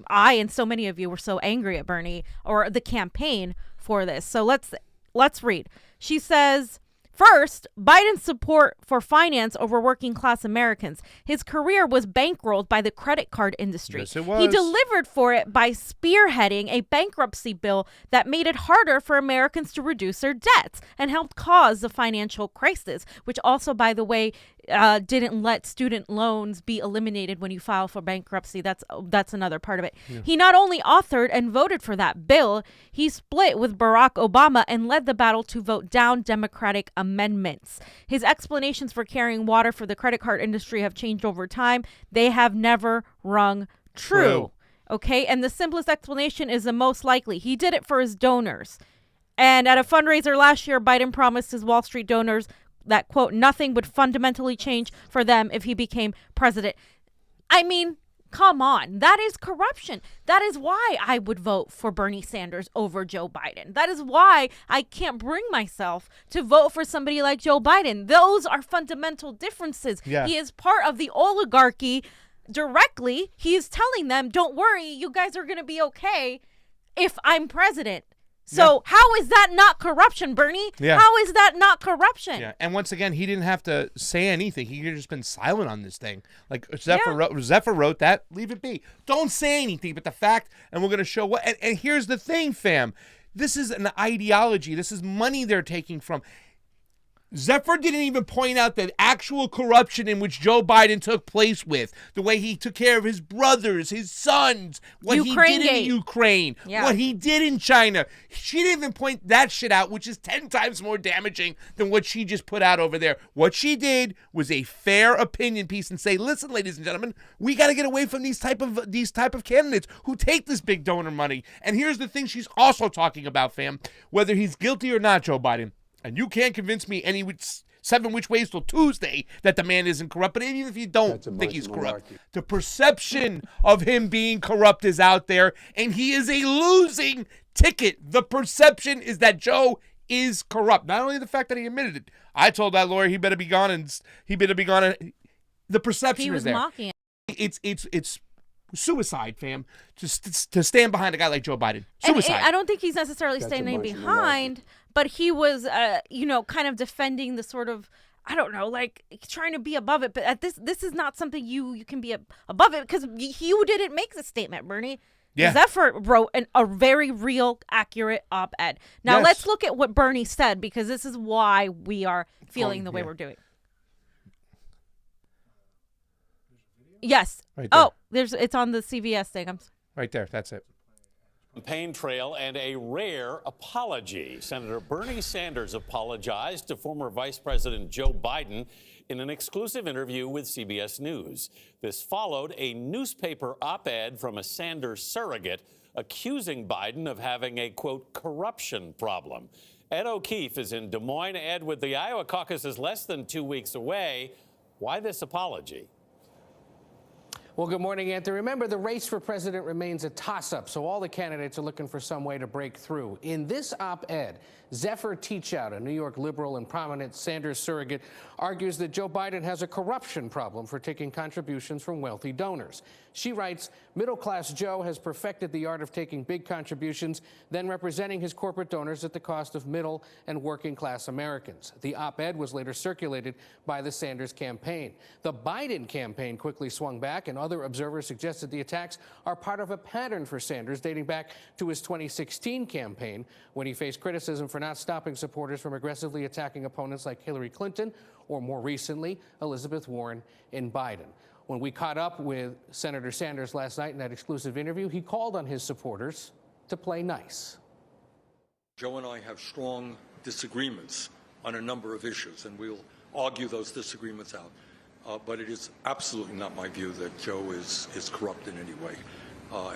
I and so many of you were so angry at Bernie or the campaign for this. So let's read. She says, first, Biden's support for finance over working class Americans. His career was bankrolled by the credit card industry. Yes, it was. He delivered for it by spearheading a bankruptcy bill that made it harder for Americans to reduce their debts and helped cause the financial crisis, which also, by the way, didn't let student loans be eliminated when you file for bankruptcy. That's another part of it. Yeah. He not only authored and voted for that bill, he split with Barack Obama and led the battle to vote down Democratic amendments. His explanations for carrying water for the credit card industry have changed over time. They have never rung true. Okay, and the simplest explanation is the most likely. He did it for his donors. And at a fundraiser last year, Biden promised his Wall Street donors that, quote, nothing would fundamentally change for them if he became president. I mean, come on. That is corruption. That is why I would vote for Bernie Sanders over Joe Biden. That is why I can't bring myself to vote for somebody like Joe Biden. Those are fundamental differences. Yeah. He is part of the oligarchy directly. He is telling them, don't worry, you guys are going to be okay if I'm president. So how is that not corruption, Bernie? Yeah. How is that not corruption? Yeah. And once again, he didn't have to say anything. He could have just been silent on this thing. Like Zephyr wrote that. Leave it be. Don't say anything. But the fact, and we're going to show what. And here's the thing, fam. This is an ideology. This is money they're taking from. Zephyr didn't even point out the actual corruption in which Joe Biden took place with, the way he took care of his brothers, his sons, what he did in Ukraine, what he did in China. She didn't even point that shit out, which is 10 times more damaging than what she just put out over there. What she did was a fair opinion piece and say, listen, ladies and gentlemen, we got to get away from these type of candidates who take this big donor money. And here's the thing she's also talking about, fam, whether he's guilty or not, Joe Biden. And you can't convince me 7 which ways till Tuesday that the man isn't corrupt. But even if you don't think he's corrupt, the perception of him being corrupt is out there, and he is a losing ticket. The perception is that Joe is corrupt. Not only the fact that he admitted it. I told that lawyer he better be gone, and the perception is there. Mocking it. It's suicide, fam, to stand behind a guy like Joe Biden. Suicide. And I don't think he's necessarily standing behind, but he was, kind of defending the sort of, I don't know, like trying to be above it. But at this is not something you can be above it because you didn't make the statement, Bernie. Yeah. Zephyr wrote a very real, accurate op-ed. Now let's look at what Bernie said because this is why we are feeling the way we're doing. Yes. Right there. Oh, it's on the CVS thing. Right there. That's it. Campaign trail and a rare apology. Senator Bernie Sanders apologized to former Vice President Joe Biden in an exclusive interview with CBS News. This followed a newspaper op-ed from a Sanders surrogate accusing Biden of having a, quote, corruption problem. Ed O'Keefe is in Des Moines. Ed, with the Iowa caucus is less than 2 weeks away, why this apology? Well, good morning, Anthony. Remember, the race for president remains a toss-up, so all the candidates are looking for some way to break through. In this op-ed, Zephyr Teachout, a New York liberal and prominent Sanders surrogate, argues that Joe Biden has a corruption problem for taking contributions from wealthy donors. She writes, middle-class Joe has perfected the art of taking big contributions, then representing his corporate donors at the cost of middle and working-class Americans. The op-ed was later circulated by the Sanders campaign. The Biden campaign quickly swung back, and other observers suggested the attacks are part of a pattern for Sanders dating back to his 2016 campaign when he faced criticism for not stopping supporters from aggressively attacking opponents like Hillary Clinton or, more recently, Elizabeth Warren and Biden. When we caught up with Senator Sanders last night in that exclusive interview, he called on his supporters to play nice. Joe and I have strong disagreements on a number of issues, and we'll argue those disagreements out. But it is absolutely not my view that Joe is corrupt in any way.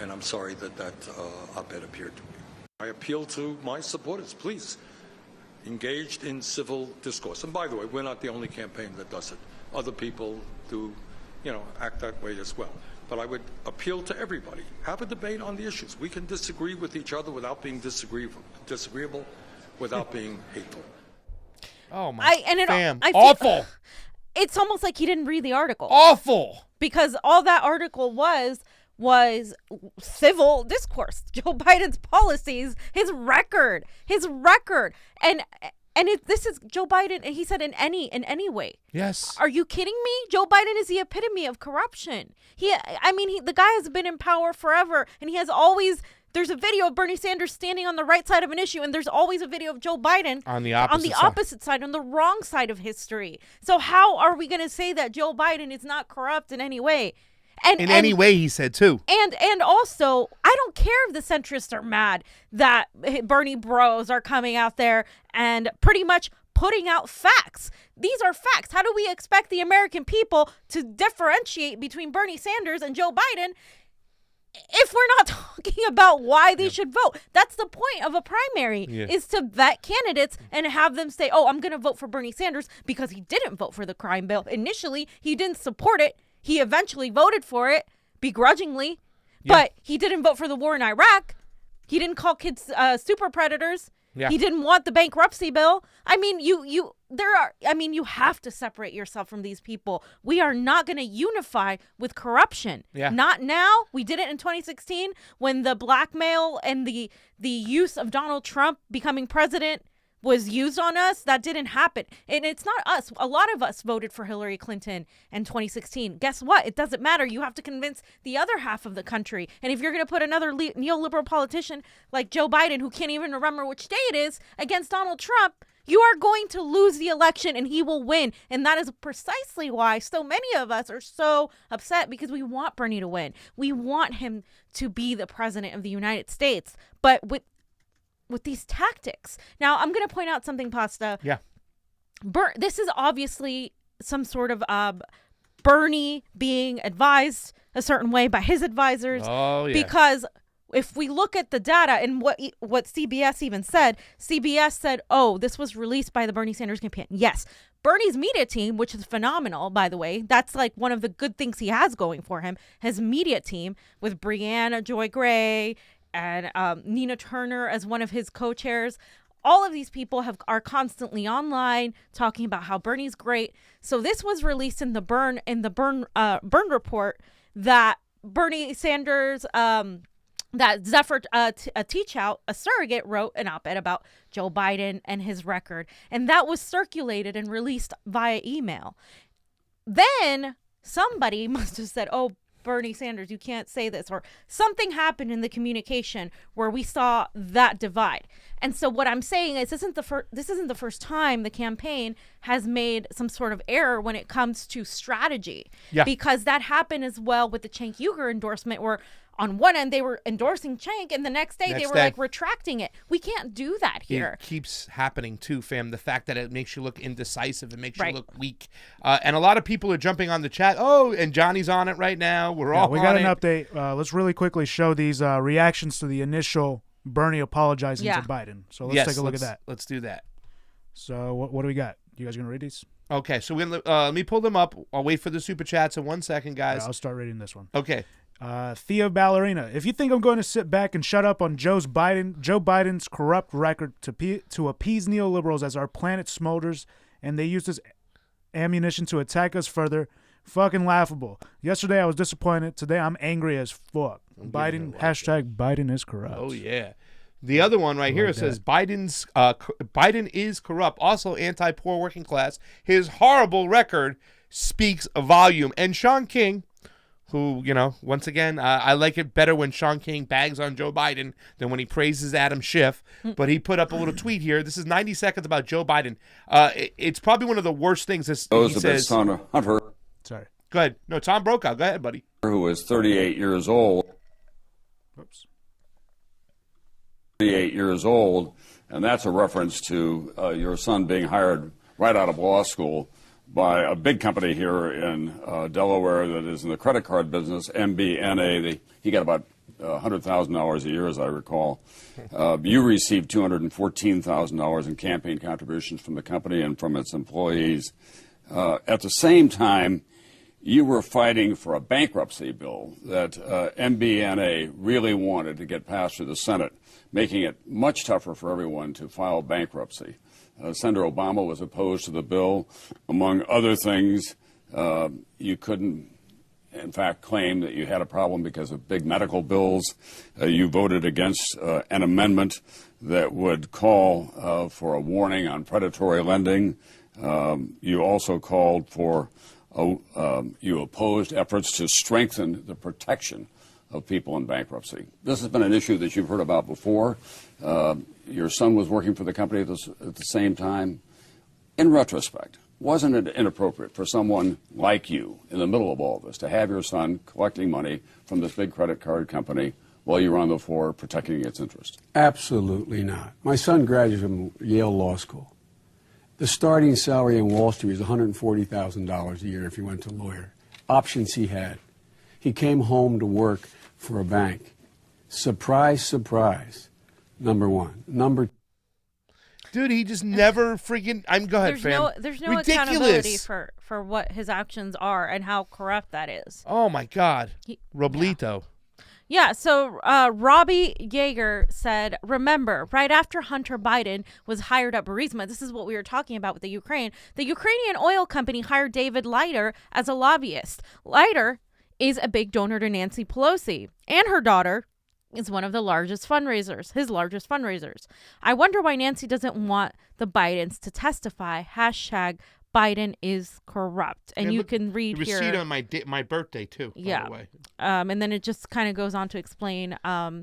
And I'm sorry that op-ed appeared to me. I appeal to my supporters, please, engaged in civil discourse. And by the way, we're not the only campaign that does it. Other people do, act that way as well. but I would appeal to everybody. Have a debate on the issues. We can disagree with each other without being disagreeable, without being hateful. Oh my fam. Awful. It's almost like he didn't read the article. Awful. Because all that article was civil discourse. Joe Biden's policies, his record. And this is Joe Biden, and he said in any way. Yes. Are you kidding me? Joe Biden is the epitome of corruption. The guy has been in power forever, and he has always. There's a video of Bernie Sanders standing on the right side of an issue, and there's always a video of Joe Biden on the opposite side, on the wrong side of history. So how are we going to say that Joe Biden is not corrupt in any way? In any way, he said, too. And also, I don't care if the centrists are mad that Bernie bros are coming out there and pretty much putting out facts. These are facts. How do we expect the American people to differentiate between Bernie Sanders and Joe Biden if we're not talking about why they should vote? That's the point of a primary, is to vet candidates and have them say, oh, I'm going to vote for Bernie Sanders because he didn't vote for the crime bill. Initially, he didn't support it. He eventually voted for it begrudgingly, but he didn't vote for the war in Iraq. He didn't call kids super predators. Yeah. He didn't want the bankruptcy bill. I mean, you have to separate yourself from these people. We are not going to unify with corruption. Yeah. Not now. We did it in 2016 when the blackmail and the use of Donald Trump becoming president was used on us. That didn't happen. And it's not us. A lot of us voted for Hillary Clinton in 2016. Guess what? It doesn't matter. You have to convince the other half of the country. And if you're going to put another neoliberal politician like Joe Biden, who can't even remember which day it is, against Donald Trump, you are going to lose the election and he will win. And that is precisely why so many of us are so upset, because we want Bernie to win. We want him to be the president of the United States. But with these tactics. Now, I'm going to point out something, Pasta. Yeah. This is obviously some sort of Bernie being advised a certain way by his advisors. Oh, yeah. Because if we look at the data and what CBS even said, CBS said, oh, this was released by the Bernie Sanders campaign. Yes. Bernie's media team, which is phenomenal, by the way, that's like one of the good things he has going for him, his media team with Brianna Joy Gray and Nina Turner as one of his co-chairs. All of these people are constantly online talking about how Bernie's great. So this was released in the Byrne report that Bernie Sanders, that Zephyr Teachout, a surrogate, wrote an op-ed about Joe Biden and his record. And that was circulated and released via email. Then somebody must have said, oh, Bernie Sanders, you can't say this, or something happened in the communication where we saw that divide. And so what I'm saying is this isn't the first time the campaign has made some sort of error when it comes to strategy. Yeah. Because that happened as well with the Cenk Uygur endorsement, where on one end they were endorsing Cenk and the next day they were like retracting it. We can't do that here. It keeps happening too, fam. The fact that it makes you look indecisive, it makes you look weak. And a lot of people are jumping on the chat. Oh, and Johnny's on it right now. We got an update. Let's really quickly show these reactions to the initial Bernie apologizing to Biden. So let's take a look at that. Let's do that. So what do we got? You guys gonna read these? Okay, so let me pull them up. I'll wait for the super chats in 1 second, guys. I'll start reading this one. Okay. Thea Ballerina, if you think I'm going to sit back and shut up on Joe Biden's corrupt record to appease neoliberals as our planet smolders and they use this ammunition to attack us further, fucking laughable. Yesterday I was disappointed. Today I'm angry as fuck. Biden is corrupt. Oh yeah. The other one right here says Biden is corrupt. Also anti-poor working class. His horrible record speaks a volume. And Sean King, who, once again, I like it better when Sean King bags on Joe Biden than when he praises Adam Schiff. But he put up a little tweet here. This is 90 seconds about Joe Biden. It's probably one of the worst things. He says, son Hunter. Sorry. Go ahead. No, Tom Brokaw. Go ahead, buddy. Who is 38 years old. Whoops. 38 years old, and that's a reference to your son being hired right out of law school by a big company here in Delaware that is in the credit card business, MBNA. He got about $100,000 a year, as I recall. You received $214,000 in campaign contributions from the company and from its employees. At the same time, you were fighting for a bankruptcy bill that MBNA really wanted to get passed through the Senate, making it much tougher for everyone to file bankruptcy. Senator Obama was opposed to the bill. Among other things, you couldn't, in fact, claim that you had a problem because of big medical bills. You voted against an amendment that would call for a warning on predatory lending. You also called for, you opposed efforts to strengthen the protection of people in bankruptcy. This has been an issue that you've heard about before. Your son was working for the company at the same time. In retrospect, wasn't it inappropriate for someone like you in the middle of all this to have your son collecting money from this big credit card company while you were on the floor protecting its interest? Absolutely not. My son graduated from Yale Law School. The starting salary in Wall Street is $140,000 a year if he went to lawyer. Options he had. He came home to work for a bank. Surprise, surprise. Number one. Number Dude, he just never freaking. Go ahead, fam. There's no Ridiculous. accountability for what his actions are and how corrupt that is. Oh my God, Roblito. Yeah, so Robbie Yeager said, remember, right after Hunter Biden was hired at Burisma, this is what we were talking about with the Ukrainian oil company hired David Leiter as a lobbyist. Leiter is a big donor to Nancy Pelosi, and her daughter is one of the largest fundraisers, his largest fundraisers. I wonder why Nancy doesn't want the Bidens to testify. # Biden is corrupt. And you can read the here. receipt on my birthday, too, by the way. And then it just kind of goes on to explain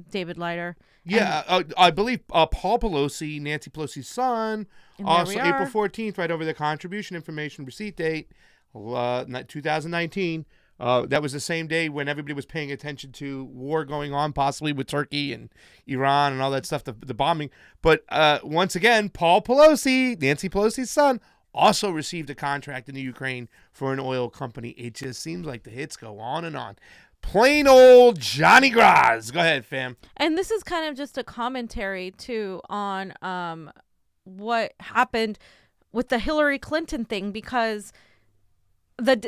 David Leiter. Yeah, I believe Paul Pelosi, Nancy Pelosi's son, also April 14th, right over the contribution information receipt date, 2019. That was the same day when everybody was paying attention to war going on, possibly with Turkey and Iran and all that stuff, the bombing. But once again, Paul Pelosi, Nancy Pelosi's son, also received a contract in the Ukraine for an oil company. It just seems like the hits go on and on. Plain old Johnny Graz. Go ahead, fam. And this is kind of just a commentary, too, on what happened with the Hillary Clinton thing, because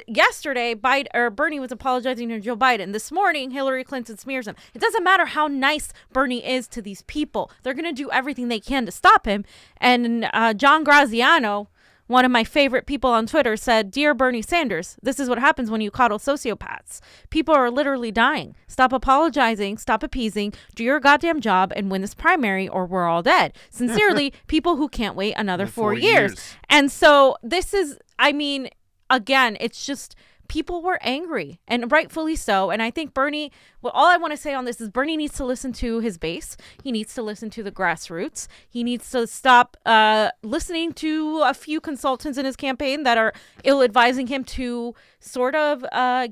yesterday Bernie was apologizing to Joe Biden. This morning, Hillary Clinton smears him. It doesn't matter how nice Bernie is to these people. They're going to do everything they can to stop him. And John Graziano, one of my favorite people on Twitter, said, "Dear Bernie Sanders, this is what happens when you coddle sociopaths. People are literally dying. Stop apologizing, stop appeasing, do your goddamn job, and win this primary or we're all dead. Sincerely, people who can't wait another 4 years." And so this is, again, it's just people were angry, and rightfully so. And I think Bernie, all I want to say on this is Bernie needs to listen to his base. He needs to listen to the grassroots. He needs to stop listening to a few consultants in his campaign that are ill-advising him to sort of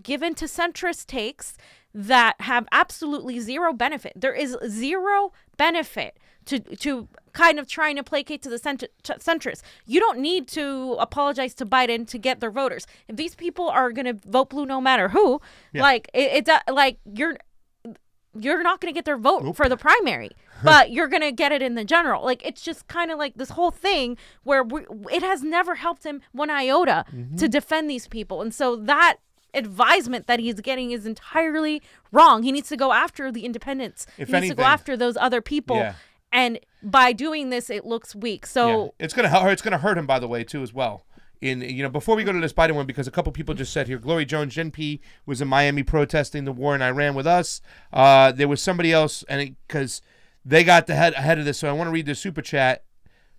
give in to centrist takes that have absolutely zero benefit. There is zero benefit to kind of trying to placate to the centrists. You don't need to apologize to Biden to get their voters. If these people are going to vote blue no matter who, you're not going to get their vote for the primary, but you're going to get it in the general. Like, it's just kind of like this whole thing where it has never helped him one iota to defend these people. And so that advisement that he's getting is entirely wrong. He needs to go after the independents. He needs to go after those other people. Yeah. And by doing this, it looks weak. So it's gonna hurt him, by the way, too, as well. Before we go to this Biden one, because a couple people just said here, Glory Jones, Gen P was in Miami protesting the war in Iran with us. There was somebody else, and because they got ahead of this, so I want to read the super chat.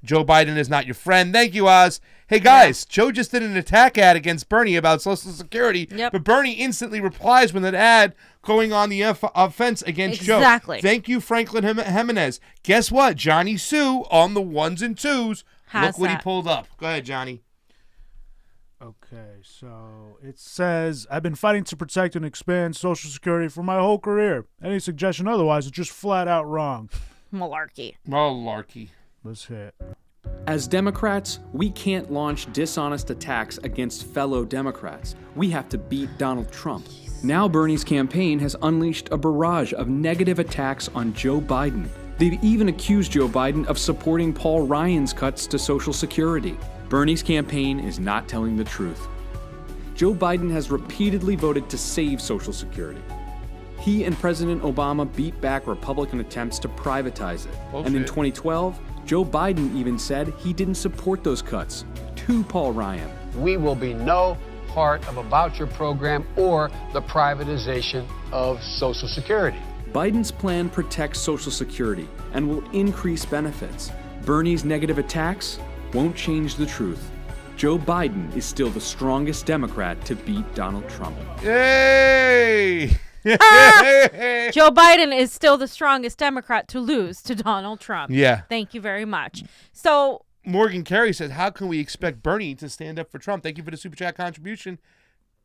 Joe Biden is not your friend. Thank you, Oz. Hey, guys, Joe just did an attack ad against Bernie about Social Security, but Bernie instantly replies with an ad going on the offense against Joe. Exactly. Thank you, Franklin Jimenez. Guess what? Johnny Sue on the ones and twos. Look what he pulled up. Go ahead, Johnny. Okay, so it says, I've been fighting to protect and expand Social Security for my whole career. Any suggestion otherwise is just flat out wrong. Malarkey. Let's hit. As Democrats, we can't launch dishonest attacks against fellow Democrats. We have to beat Donald Trump. Now Bernie's campaign has unleashed a barrage of negative attacks on Joe Biden. They've even accused Joe Biden of supporting Paul Ryan's cuts to Social Security. Bernie's campaign is not telling the truth. Joe Biden has repeatedly voted to save Social Security. He and President Obama beat back Republican attempts to privatize it. Bullshit. And in 2012, Joe Biden even said he didn't support those cuts to Paul Ryan. We will be no part of a voucher program or the privatization of Social Security. Biden's plan protects Social Security and will increase benefits. Bernie's negative attacks won't change the truth. Joe Biden is still the strongest Democrat to beat Donald Trump. Yay! Joe Biden is still the strongest Democrat to lose to Donald Trump. Yeah. Thank you very much. So Morgan Carey says, how can we expect Bernie to stand up for Trump? Thank you for the Super Chat contribution.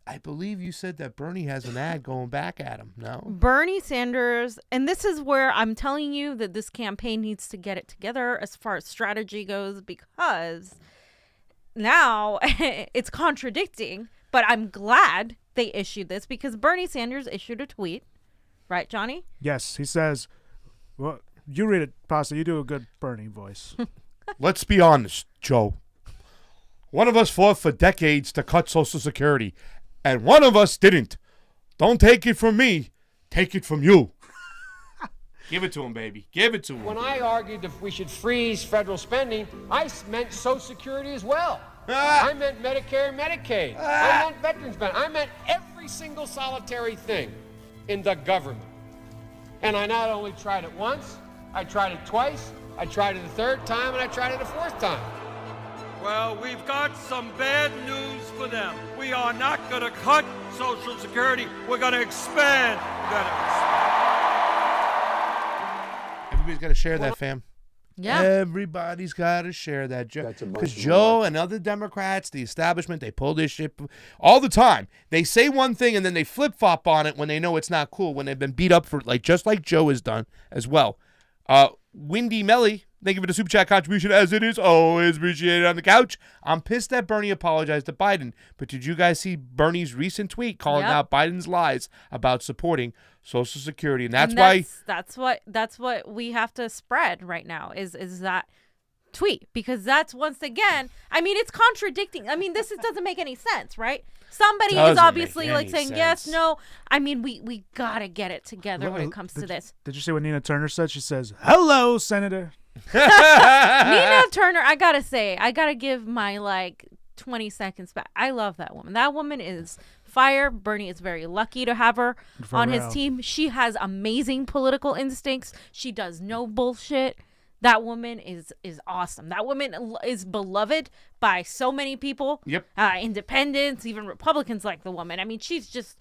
I believe you said that Bernie has an ad going back at him. No? Bernie Sanders, and this is where I'm telling you that this campaign needs to get it together as far as strategy goes, because now it's contradicting, but I'm glad they issued this because Bernie Sanders issued a tweet. Right, Johnny? Yes, he says, well, you read it, Pasta. You do a good Bernie voice. Let's be honest, Joe. One of us fought for decades to cut Social Security, and one of us didn't. Don't take it from me. Take it from you. Give it to him, baby. Give it to him. When I argued that we should freeze federal spending, I meant Social Security as well. I meant Medicare and Medicaid. I meant veterans benefits. I meant every single solitary thing in the government. And I not only tried it once, I tried it twice, I tried it a third time, and I tried it a fourth time. Well, we've got some bad news for them. We are not going to cut Social Security. We're going to expand benefits. Everybody's got to share that, fam. Yeah. Everybody's got to share that, Joe. Because emotional. Joe and other Democrats, the establishment, they pull this shit all the time. They say one thing and then they flip-flop on it when they know it's not cool, when they've been beat up for, like, just like Joe has done as well. Windy Melly, thank you for the Super Chat contribution, as it is always appreciated on the couch. I'm pissed that Bernie apologized to Biden, but did you guys see Bernie's recent tweet calling out Biden's lies about supporting Social Security? And that's what we have to spread right now is that tweet, because that's, once again, I mean, it's contradicting. I mean, this doesn't make any sense, right? Somebody is obviously like saying yes, no. I mean, we gotta get it together when it comes to this. Did you see what Nina Turner said? She says, "Hello, Senator." Nina Turner, I gotta say, I gotta give my 20 seconds back. I love that woman. That woman is fire. Bernie is very lucky to have her on his team. She has amazing political instincts. She does no bullshit. That woman is awesome. That woman is beloved by so many people. Yep. Independents, even Republicans like the woman. I mean, she's just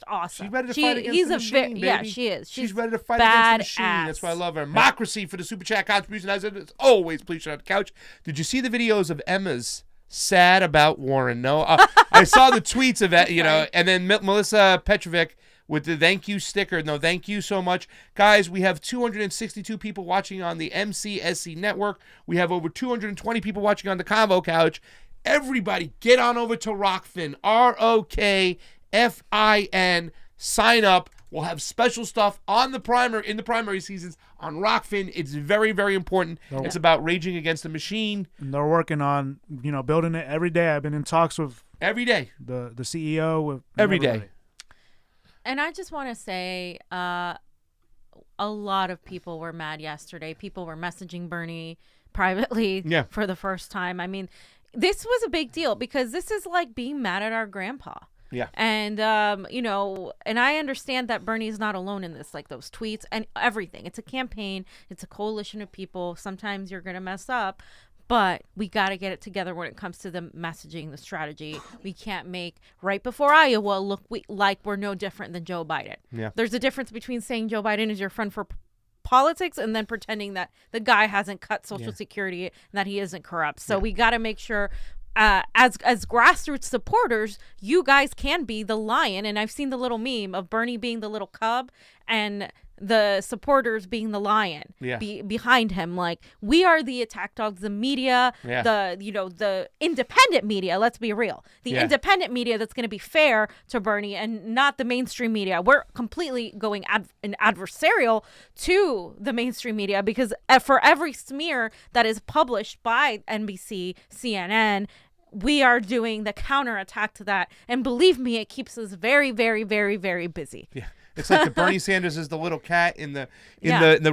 awesome. She's ready to fight against the machine, baby. Yeah, she is. She's ready to fight against the machine. That's why I love her. Democracy for the Super Chat contribution. As it is always, please shut on the couch. Did you see the videos of Emma's sad about Warren? No. I saw the tweets of that, and then Melissa Petrovic with the thank you sticker. No, thank you so much. Guys, we have 262 people watching on the MCSC network. We have over 220 people watching on the CONVO couch. Everybody, get on over to Rockfin, ROKFIN. Sign up. We'll have special stuff in the primary seasons on Rockfin. It's very, very important. It's about raging against the machine. And they're working on, building it every day. I've been in talks with every day the CEO with every day. And I just want to say, a lot of people were mad yesterday. People were messaging Bernie privately for the first time. I mean, this was a big deal because this is like being mad at our grandpa. Yeah. And, and I understand that Bernie is not alone in this, like those tweets and everything. It's a campaign. It's a coalition of people. Sometimes you're going to mess up. But we got to get it together when it comes to the messaging, the strategy. We can't make right before Iowa look like we're no different than Joe Biden. Yeah. There's a difference between saying Joe Biden is your friend for politics and then pretending that the guy hasn't cut Social Security and that he isn't corrupt. So we got to make sure as grassroots supporters, you guys can be the lion. And I've seen the little meme of Bernie being the little cub and the supporters being the lion behind him. Like, we are the attack dogs, the media, the independent media. Let's be real. The independent media that's going to be fair to Bernie and not the mainstream media. We're completely going adversarial to the mainstream media because for every smear that is published by NBC, CNN, we are doing the counterattack to that. And believe me, it keeps us very, very, very, very busy. Yeah. It's like the Bernie Sanders is the little cat in the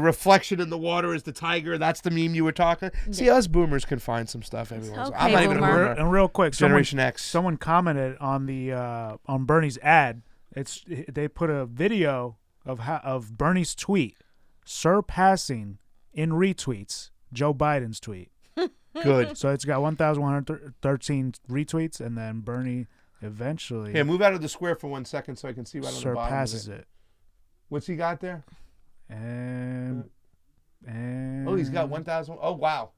reflection in the water is the tiger. That's the meme you were talking. See, us boomers can find some stuff every once in a while. I'm not even a boomer. And real quick, Generation X. Someone commented on the on Bernie's ad. They put a video of Bernie's tweet surpassing in retweets Joe Biden's tweet. Good. So it's got 1,113 retweets, and then Bernie eventually. Here, move out of the square for 1 second so I can see right on the bottom of it. Surpasses it. What's he got there? And oh, he's got 1,000. Oh, wow.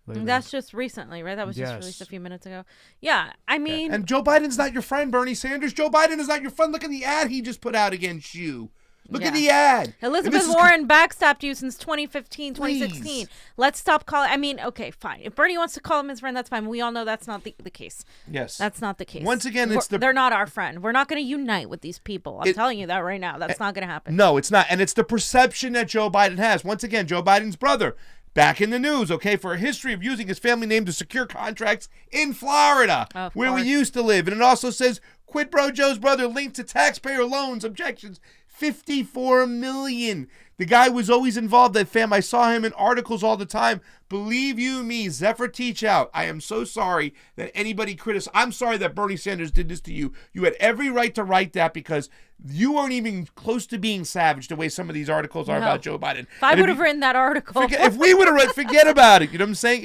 That's just recently, right? That was just released a few minutes ago. Yeah, I mean. And Joe Biden's not your friend, Bernie Sanders. Joe Biden is not your friend. Look at the ad he just put out against you. Look at the ad. Elizabeth Warren backstabbed you since 2015, 2016. Please. Let's stop calling. I mean, okay, fine. If Bernie wants to call him his friend, that's fine. We all know that's not the case. Yes. That's not the case. Once again, they're not our friend. We're not going to unite with these people. I'm telling you that right now. That's not going to happen. No, it's not. And it's the perception that Joe Biden has. Once again, Joe Biden's brother, back in the news, okay, for a history of using his family name to secure contracts in Florida, where we used to live. And it also says, Quid Pro Joe's brother linked to taxpayer loans, objections, $54 million. The guy was always involved. That fam, I saw him in articles all the time. Believe you me, Zephyr Teach Out. I am so sorry that anybody I'm sorry that Bernie Sanders did this to you. You had every right to write that because you weren't even close to being savage the way some of these articles are about Joe Biden. If I would have written that article. If we would have read, forget about it. You know what I'm saying?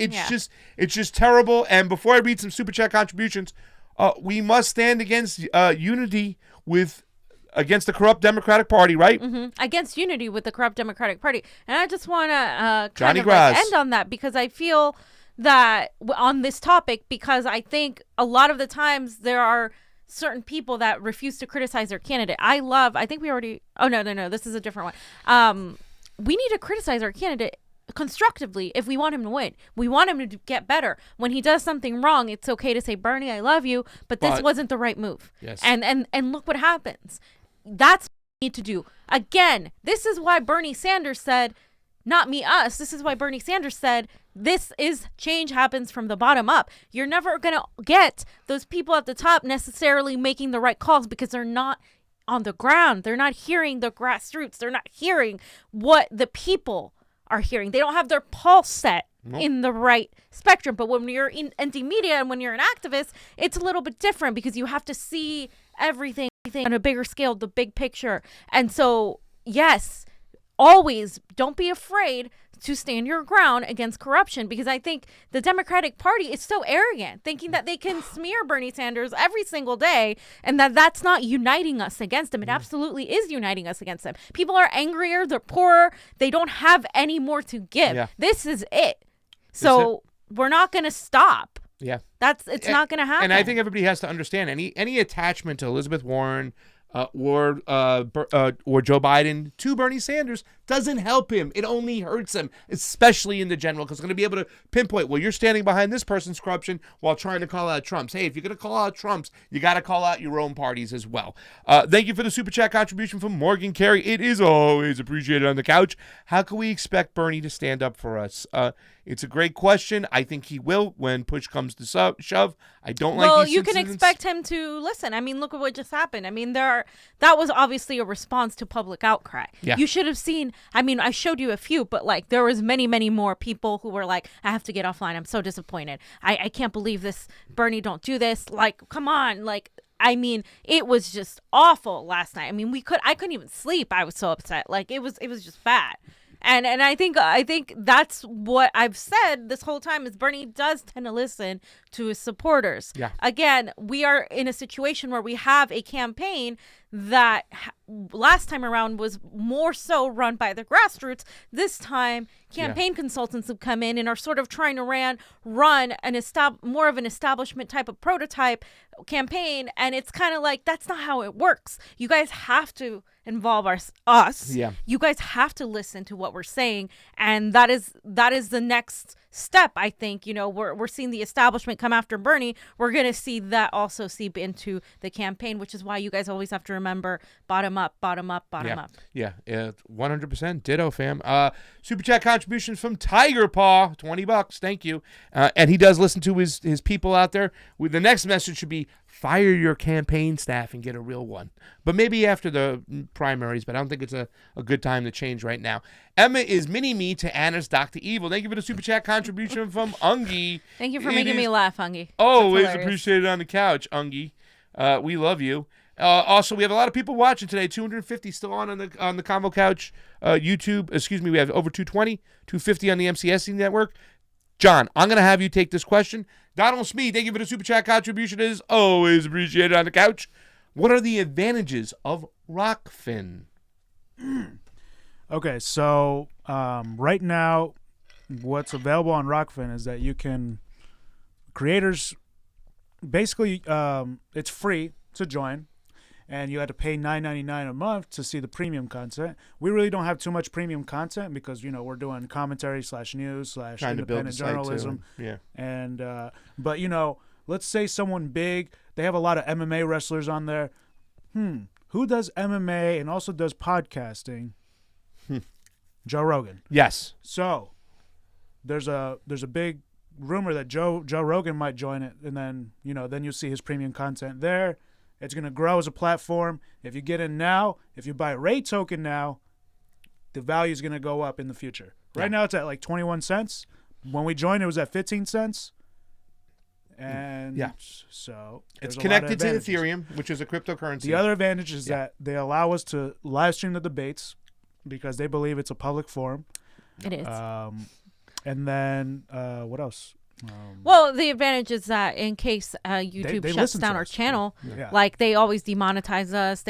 It's just terrible. And before I read some Super Chat contributions, we must stand against unity against the corrupt Democratic Party, right? Against unity with the corrupt Democratic Party. And I just want to end on that because I feel that on this topic, because I think a lot of the times there are certain people that refuse to criticize their candidate. No, this is a different one. We need to criticize our candidate constructively if we want him to win. We want him to get better. When he does something wrong, it's okay to say, Bernie, I love you, but this wasn't the right move. Yes. And look what happens. That's what we need to do. Again, this is why Bernie Sanders said, not me, us. This is why Bernie Sanders said, this is change happens from the bottom up. You're never going to get those people at the top necessarily making the right calls because they're not on the ground. They're not hearing the grassroots. They're not hearing what the people are hearing. They don't have their pulse set in the right spectrum. But when you're in anti-media and when you're an activist, it's a little bit different because you have to see everything on a bigger scale, the big picture. And so, yes, always don't be afraid to stand your ground against corruption, because I think the Democratic Party is so arrogant, thinking that they can smear Bernie Sanders every single day and that's not uniting us against him. It absolutely is uniting us against him. People are angrier, they're poorer, they don't have any more to give. Yeah. This is it. So we're not going to stop. Yeah. It's not going to happen. And I think everybody has to understand any attachment to Elizabeth Warren or Joe Biden to Bernie Sanders doesn't help him. It only hurts him, especially in the general, because it's going to be able to pinpoint, well, you're standing behind this person's corruption while trying to call out Trump's. Hey, if you're going to call out Trump's, you got to call out your own parties as well. Thank you for the Super Chat contribution from Morgan Carey. It is always appreciated on the couch. How can we expect Bernie to stand up for us? It's a great question. I think he will when push comes to shove. I don't like these Well, you incidents. can expect him to listen. I mean, look at what just happened. I mean, that was obviously a response to public outcry. Yeah. You should have seen, I mean, I showed you a few, but like there was many, many more people who were like, I have to get offline. I'm so disappointed. I can't believe this. Bernie, don't do this. Like, come on. Like, I mean, it was just awful last night. I mean, I couldn't even sleep. I was so upset. Like, it was just bad. And I think that's what I've said this whole time is Bernie does tend to listen to his supporters. Yeah. Again, we are in a situation where we have a campaign that last time around was more so run by the grassroots. This time, campaign consultants have come in and are sort of trying to run more of an establishment type of prototype campaign. And it's kind of like, that's not how it works. You guys have to involve us. Yeah. You guys have to listen to what we're saying. And that is the next step, I think. You know, we're seeing the establishment come after Bernie, we're going to see that also seep into the campaign, which is why you guys always have to remember bottom up, bottom up, bottom up. Yeah, 100%. Ditto, fam. Super chat contributions from Tiger Paw, $20. Thank you. And he does listen to his people out there. The next message should be fire your campaign staff and get a real one. But maybe after the primaries, but I don't think it's a good time to change right now. Emma is mini-me to Anna's Dr. Evil. Thank you for the super chat contribution from Ungi. Thank you for making me laugh, Ungi. Always appreciated on the couch, Ungi. We love you. Also, we have a lot of people watching today. 250 still on the Convo Couch YouTube. Excuse me, we have over 220, 250 on the MCSC network. John, I'm going to have you take this question. Donald Smee, thank you for the super chat contribution. It is always appreciated on the couch. What are the advantages of Rockfin? Okay, so right now, what's available on Rockfin is that you can creators basically it's free to join, and you had to pay $9.99 a month to see the premium content. We really don't have too much premium content because we're doing commentary / news / independent journalism. Yeah, and but let's say someone big, they have a lot of MMA wrestlers on there. Who does MMA and also does podcasting? Joe Rogan. Yes. So there's a big rumor that Joe Rogan might join it, and then then you'll see his premium content there. It's gonna grow as a platform. If you get in now, if you buy a Ray token now, the value is gonna go up in the future. Right now it's at like 21 cents. When we joined, it was at 15 cents. And so it's connected to Ethereum, which is a cryptocurrency. The other advantage is that they allow us to live stream the debates because they believe it's a public forum. It is. And then what else? Well, the advantage is that in case YouTube they shuts listen down to our us. channel, Yeah. like they always demonetize us.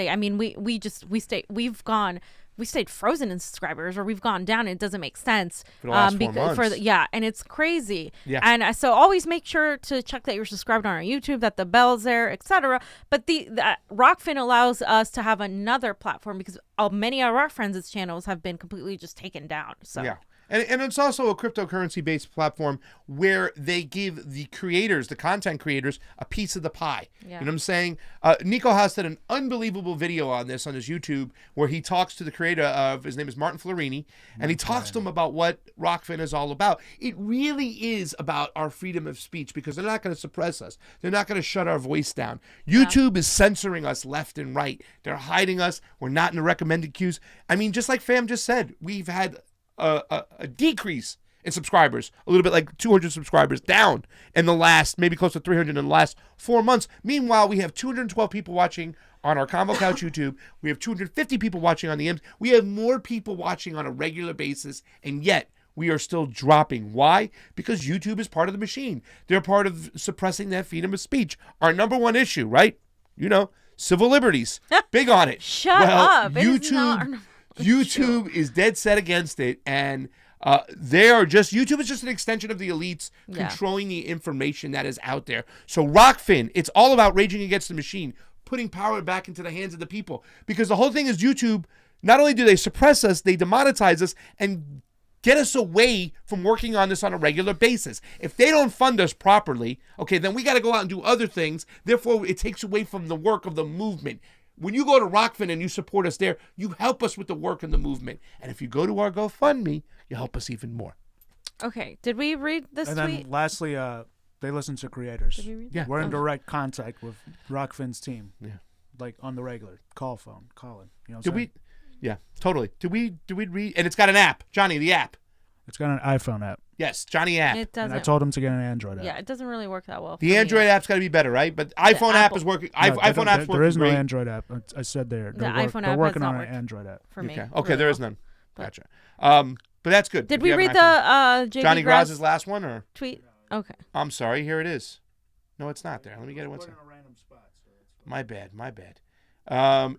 We stayed frozen in subscribers, or we've gone down. And it doesn't make sense for the last 4 months. And it's crazy. Yeah. And so always make sure to check that you're subscribed on our YouTube, that the bell's there, etc. But the Rockfin allows us to have another platform because many of our friends' channels have been completely just taken down. So yeah. And it's also a cryptocurrency-based platform where they give the creators, the content creators, a piece of the pie. Yeah. You know what I'm saying? Nico Haas did an unbelievable video on this on his YouTube where he talks to the creator of, his name is Martin Florini, and he talks to him about what Rockfin is all about. It really is about our freedom of speech because they're not going to suppress us. They're not going to shut our voice down. YouTube is censoring us left and right. They're hiding us. We're not in the recommended queues. I mean, just like Fam just said, we've had a decrease in subscribers, a little bit like 200 subscribers down in the last, maybe close to 300 in the last 4 months. Meanwhile, we have 212 people watching on our Convo Couch YouTube. We have 250 people watching on the M's. We have more people watching on a regular basis, and yet we are still dropping. Why? Because YouTube is part of the machine. They're part of suppressing that freedom of speech. Our number one issue, right? Civil liberties. Big on it. Shut up. YouTube is dead set against it, and YouTube is just an extension of the elites controlling the information that is out there. So Rockfin, it's all about raging against the machine, putting power back into the hands of the people. Because the whole thing is YouTube, not only do they suppress us, they demonetize us and get us away from working on this on a regular basis. If they don't fund us properly, then we got to go out and do other things. Therefore, it takes away from the work of the movement. When you go to Rockfin and you support us there, you help us with the work and the movement. And if you go to our GoFundMe, you help us even more. Okay. Did we read this tweet? And then lastly, they listen to creators. Did we read Yeah. We're in direct contact with Rockfin's team. Yeah. Like on the regular. Calling. Did we? Yeah, totally. Did we read? And it's got an app. Johnny, the app. It's got an iPhone app. Yes, Johnny app. It doesn't. And I told him to get an Android app. Yeah, it doesn't really work that well. The Android app's got to be better, right? But iPhone app is working. iPhone app's working. There is no great. Android app. I said there. The iPhone they're app working has on not an worked Android app. for me. Okay, really there is well. none. Gotcha. But that's good. Did If we you have read an the iPhone. JB Johnny Graz's Graz's last one or tweet? Okay. I'm sorry. Here it is. No, it's not there. Let me get it one second. My bad.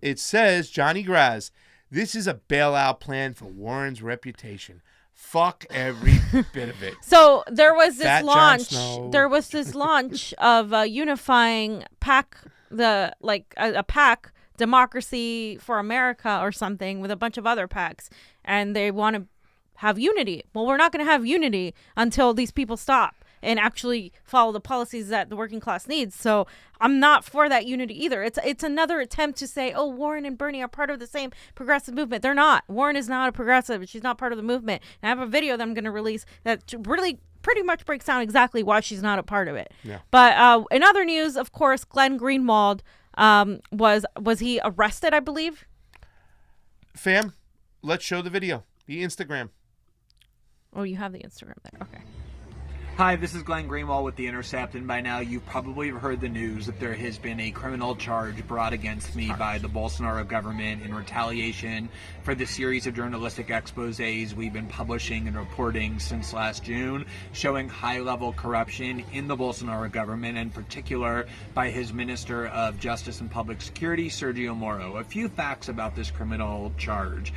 It says Johnny Graz. This is a bailout plan for Warren's reputation. Fuck every bit of it. So there was this Fat Jon launch. Snow. There was this launch of unifying a PAC, Democracy for America or something, with a bunch of other PACs, and they want to have unity. Well, we're not going to have unity until these people stop. and actually follow the policies that the working class needs. So I'm not for that unity either. It's another attempt to say, oh, Warren and Bernie are part of the same progressive movement. They're not. Warren is not a progressive. She's not part of the movement. And I have a video that I'm going to release that really pretty much breaks down exactly why she's not a part of it. Yeah. But in other news, of course, Glenn Greenwald, was he arrested, I believe? Fam, let's show the video. The Instagram. Oh, you have the Instagram there. Okay. Hi, this is Glenn Greenwald with The Intercept, and by now you've probably heard the news that there has been a criminal charge brought against me by the Bolsonaro government in retaliation for the series of journalistic exposés we've been publishing and reporting since last June, showing high-level corruption in the Bolsonaro government, in particular by his Minister of Justice and Public Security, Sergio Moro. A few facts about this criminal charge.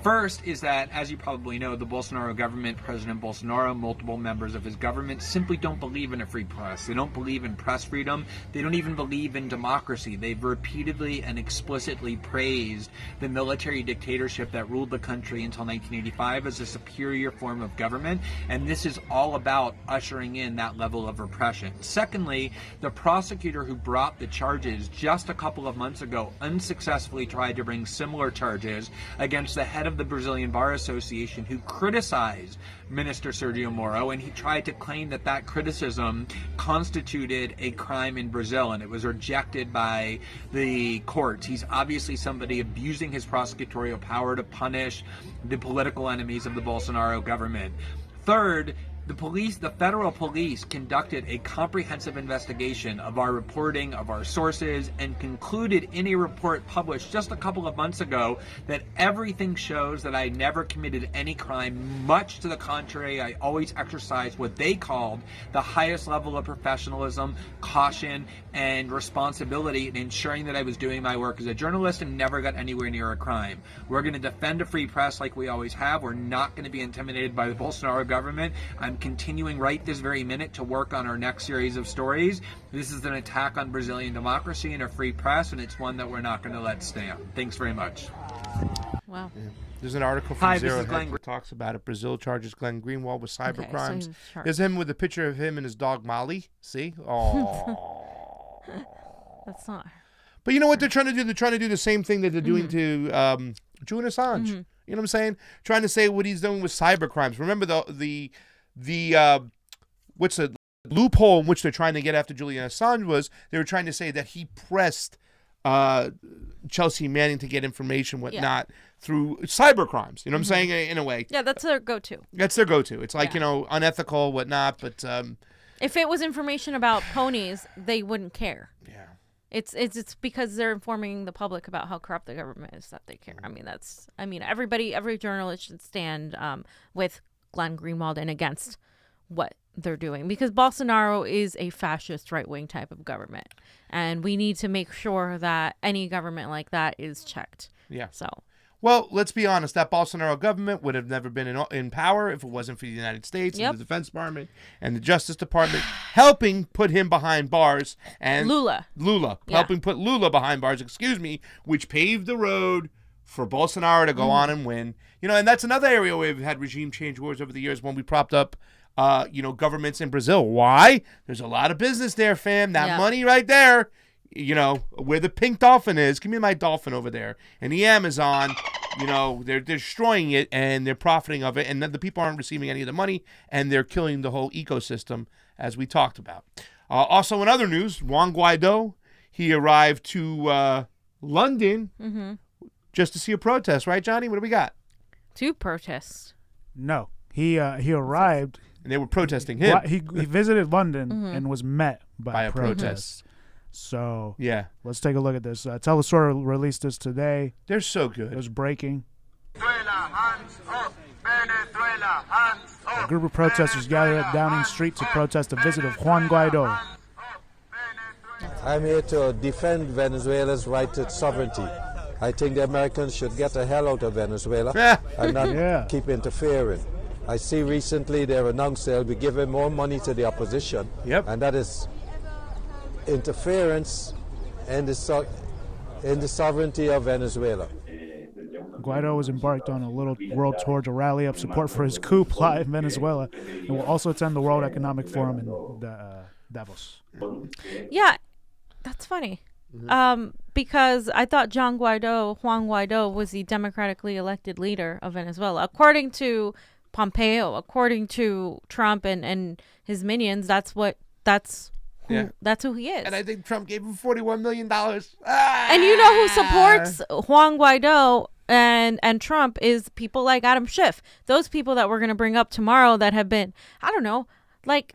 First is that, as you probably know, the Bolsonaro government, President Bolsonaro, multiple members of his government simply don't believe in a free press. They don't believe in press freedom. They don't even believe in democracy. They've repeatedly and explicitly praised the military dictatorship that ruled the country until 1985 as a superior form of government, and this is all about ushering in that level of repression. Secondly, the prosecutor who brought the charges just a couple of months ago unsuccessfully tried to bring similar charges against the head of the Brazilian Bar Association, who criticized Minister Sergio Moro, and he tried to claim that that criticism constituted a crime in Brazil, and it was rejected by the courts. He's obviously somebody abusing his prosecutorial power to punish the political enemies of the Bolsonaro government. Third, the federal police conducted a comprehensive investigation of our reporting, of our sources, and concluded in a report published just a couple of months ago that everything shows that I never committed any crime. Much to the contrary, I always exercised what they called the highest level of professionalism, caution, and responsibility in ensuring that I was doing my work as a journalist and never got anywhere near a crime. We're going to defend a free press like we always have. We're not going to be intimidated by the Bolsonaro government. I'm continuing right this very minute to work on our next series of stories. This is an attack on Brazilian democracy and a free press, and it's one that we're not going to let stand. Thanks very much. Wow. Yeah. There's an article from Zero Hedge that talks about it. Brazil charges Glenn Greenwald with cyber crimes. There's him with a picture of him and his dog Molly. See? Oh. That's not. But you know what they're trying to do? They're trying to do the same thing that they're doing to Julian Assange. You know what I'm saying? Trying to say what he's doing with cyber crimes. Remember the what's the loophole in which they're trying to get after Julian Assange was they were trying to say that he pressed Chelsea Manning to get information, whatnot, through cyber crimes. You know what I'm saying? In a way. Yeah, that's their go-to. That's their go-to. It's like, unethical, whatnot, but if it was information about ponies, they wouldn't care. Yeah. It's because they're informing the public about how corrupt the government is that they care. Every journalist should stand with Glenn Greenwald and against what they're doing, because Bolsonaro is a fascist right-wing type of government, and we need to make sure that any government like that is checked. Yeah. So. Well, let's be honest. That Bolsonaro government would have never been in power if it wasn't for the United States and the Defense Department and the Justice Department helping put him behind bars. And Lula. Helping put Lula behind bars, which paved the road for Bolsonaro to go on and win. And that's another area where we've had regime change wars over the years when we propped up, governments in Brazil. Why? There's a lot of business there, fam. That money right there. Where the pink dolphin is, give me my dolphin over there. And the Amazon, they're destroying it and they're profiting of it. And then the people aren't receiving any of the money and they're killing the whole ecosystem, as we talked about. Also, in other news, Juan Guaido, he arrived to London just to see a protest. Right, Johnny? What do we got? 2 protests. No. He arrived. And they were protesting him. He visited London and was met by a protest. So yeah, let's take a look at this. Telesur released this today. They're so good. It was breaking. A group of protesters gathered at Downing Street to protest the visit of Juan Guaido. I'm here to defend Venezuela's right to sovereignty. I think the Americans should get the hell out of Venezuela and not keep interfering. I see recently they've announced they'll be giving more money to the opposition, and that is interference in the sovereignty of Venezuela. Guaido has embarked on a little world tour to rally up support for his coup plot in Venezuela, and will also attend the World Economic Forum in Davos. Yeah, that's funny. Because I thought Juan Guaido was the democratically elected leader of Venezuela. According to Pompeo, according to Trump and his minions, that's who he is. And I think Trump gave him $41 million. And you know who supports Juan Guaido and Trump is people like Adam Schiff. Those people that we're going to bring up tomorrow that have been, I don't know, like